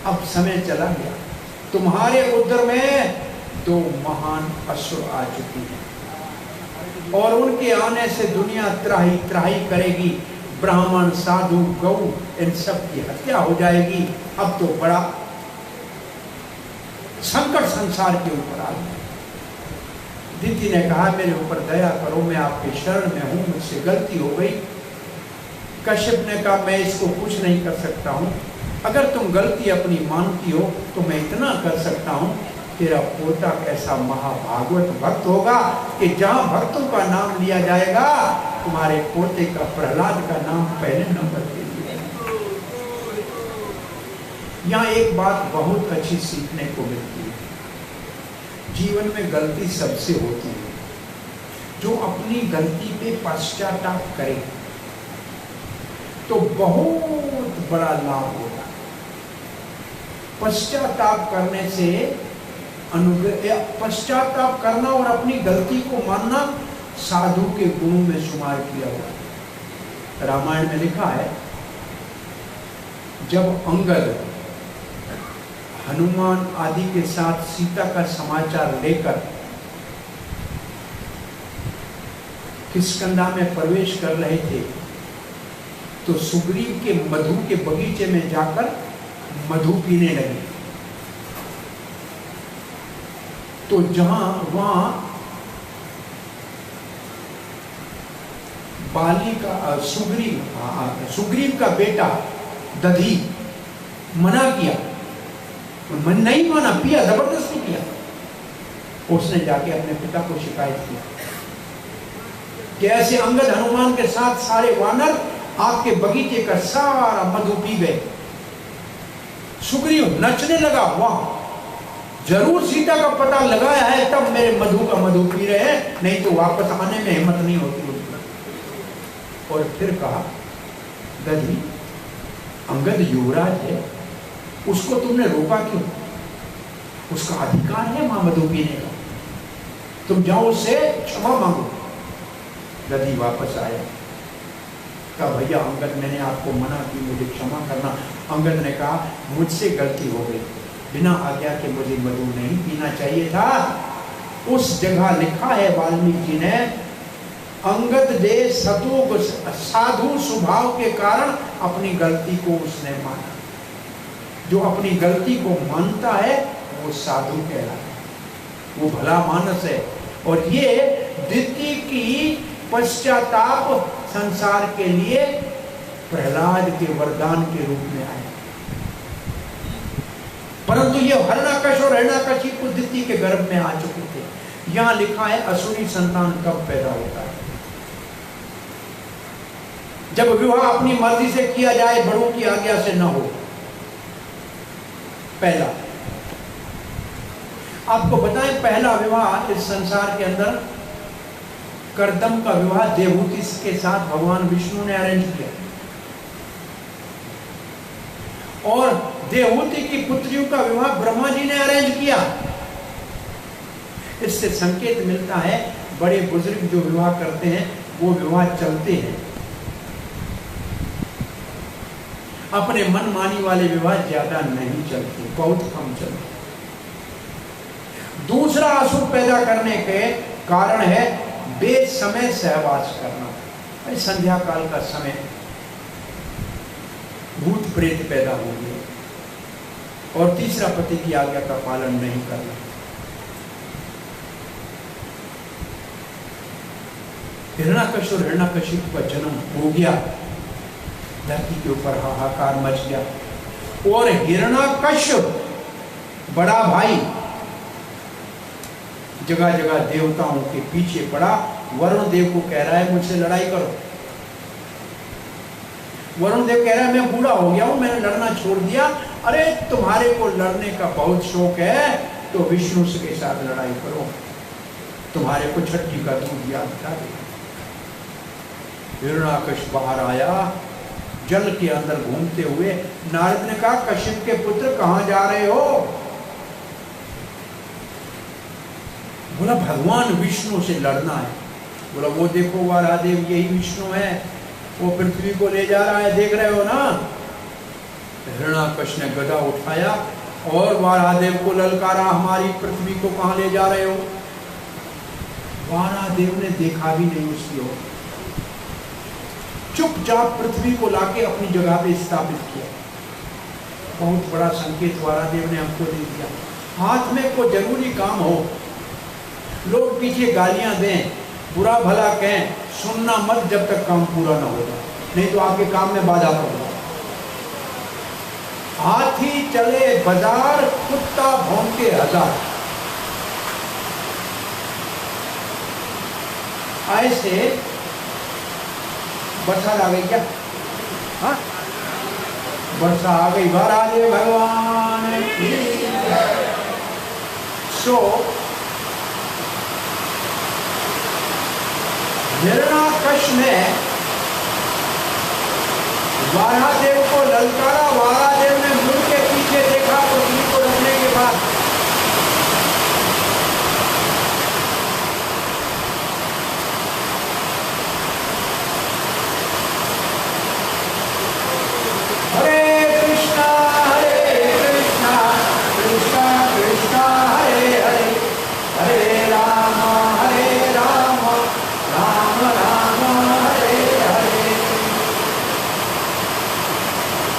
अब समय चला गया। तुम्हारे उदर में 2 महान असुर आ चुकी हैं और उनके आने से दुनिया त्राही त्राही करेगी। ब्राह्मण साधु गौ इन सब की हत्या हो जाएगी। अब तो बड़ा संकट संसार के ऊपर आ गया। दिति ने कहा मेरे ऊपर दया करो, मैं आपके शरण में हूं, मुझसे गलती हो गई। कश्यप ने कहा मैं इसको कुछ नहीं कर सकता हूं, अगर तुम गलती अपनी मानती हो तो मैं इतना कर सकता हूं तेरा पोता कैसा महाभागवत भक्त होगा कि जहां भक्तों का नाम लिया जाएगा तुम्हारे पोते का प्रहलाद का नाम पहले नंबर पे लिया। यहाँ एक बात बहुत अच्छी सीखने को मिलती है, जीवन में गलती सबसे होती है, जो अपनी गलती पे पश्चाताप करे तो बहुत बड़ा लाभ होगा। पश्चाताप करने से पश्चाताप करना और अपनी गलती को मानना साधु के गुणों में शुमार किया हुआ। रामायण में लिखा है, जब अंगद हनुमान आदि के साथ सीता का समाचार लेकर किष्किंधा में प्रवेश कर रहे थे तो सुग्रीव के मधु के बगीचे में जाकर मधु पीने लगे। तो वहां बाली का सुग्रीव का बेटा दधी मना किया, मन नहीं माना, पिया, जबरदस्ती किया। उसने जाके अपने पिता को शिकायत की कि ऐसे अंगद हनुमान के साथ सारे वानर आपके बगीचे का सारा मधु पी गए। सुग्रीव नचने लगा, वाह, जरूर सीता का पता लगाया है तब मेरे मधु का मधु पी रहे हैं, नहीं तो वापस आने में हिम्मत नहीं होती उसकी। और फिर कहा, दधी, अंगद युवराज है, उसको तुमने रोका क्यों? उसका अधिकार है मां मधु पीने का, तुम जाओ उससे क्षमा मांगो। दधी वापस आया, कहा भैया अंगद, मैंने आपको मना की, मुझे क्षमा करना। अंगद ने कहा, मुझसे गलती हो गई, बिना आज्ञा के मुझे मधु नहीं पीना चाहिए था। उस जगह लिखा है वाल्मीकि जी ने, अंगद दे सतुक साधु स्वभाव के कारण अपनी गलती को उसने माना। जो अपनी गलती को मानता है वो साधु कहलाता है, वो भला मानस है। और ये दिति की पश्चाताप संसार के लिए प्रहलाद के वरदान के रूप में आए। परंतु ये हिरण्याकश और हिरण्यकशिपु दिति के गर्भ में आ चुके थे। यहां लिखा है असुरी संतान कब पैदा होता है? जब विवाह अपनी मर्जी से किया जाए, बड़ों की आज्ञा से न हो। पहला, आपको बताएं, पहला विवाह इस संसार के अंदर करदम का विवाह देवहूति के साथ भगवान विष्णु ने अरेंज किया, और देवहूति की पुत्रियों का विवाह ब्रह्मा जी ने अरेंज किया। इससे संकेत मिलता है बड़े बुजुर्ग जो विवाह करते हैं वो विवाह चलते हैं। अपने मनमानी वाले विवाह ज्यादा नहीं चलते, बहुत कम चलते। दूसरा असुर पैदा करने के कारण है बेसमय सहवास करना। संध्या काल का समय भूत प्रेत पैदा होंगे। और तीसरा, पति की आज्ञा का पालन नहीं करना। हिरण्याकश और हिरण्यकशिपु का जन्म हो गया, धरती के ऊपर हाहाकार मच गया। और हिरण्याकश बड़ा भाई जगह जगह देवताओं के पीछे पड़ा, वरुण देव को कह रहा है मुझसे लड़ाई करो। वरुण देव कह रहा है मैं बूढ़ा हो गया हूं, मैंने लड़ना छोड़ दिया। अरे तुम्हारे को लड़ने का बहुत शौक है तो विष्णु के साथ लड़ाई करो, तुम्हारे को छठी का दूध याद था। हिरण्याकश बाहर आया, जल के अंदर घूमते हुए। नारद ने कहा, कश्यप के पुत्र कहां जा रहे हो? बोला भगवान विष्णु से लड़ना है। बोला वो देखो वारादेव, यही विष्णु है, वो पृथ्वी को ले जा रहा है, देख रहे हो ना? हिरण्याकश ने गदा उठाया और वारादेव को ललकारा, हमारी पृथ्वी को कहां ले जा रहे हो? वारादेव ने देखा भी नहीं उसकी ओर, चुपचाप पृथ्वी को लाके अपनी जगह पे स्थापित किया। बहुत बड़ा संकेत वारादेव ने हमको दे दिया। हाथ में कोई जरूरी काम हो, लोग पीछे गालियां दें, बुरा भला कहें, सुनना मत जब तक काम पूरा ना होगा, नहीं तो आपके काम में बाधा पड़ेगा। हाथी चले बाजार, कुत्ता भौंके हजार। ऐसे बरसात आ गई क्या? हाँ, वर्षा आ गई। महाराजे भगवान की। सो हिरण्याकश ने वारादेव को ललकारा। वारादेव ने मुड़ के पीछे देखा पत्नी को रखने के बाद। हरे कृष्णा कृष्णा कृष्णा हरे हरे, हरे राम राम राम हरे हरे।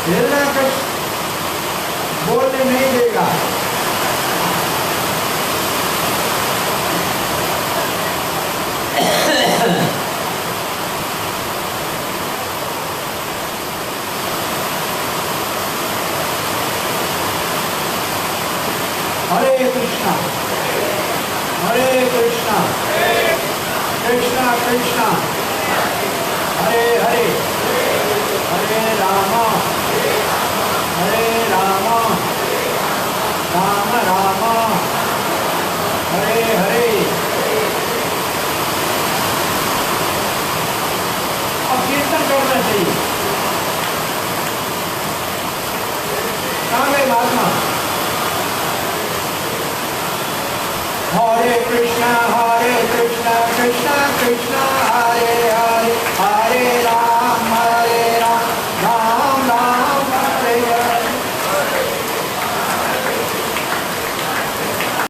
हिरण्याकश बोलने नहीं देगा। हरे कृष्णा कृष्णा कृष्णा हरे हरे, हरे राम राम राम हरे हरे। अब कीर्तन करना चाहिए। कहाँ गए महात्मा? हरे कृष्णा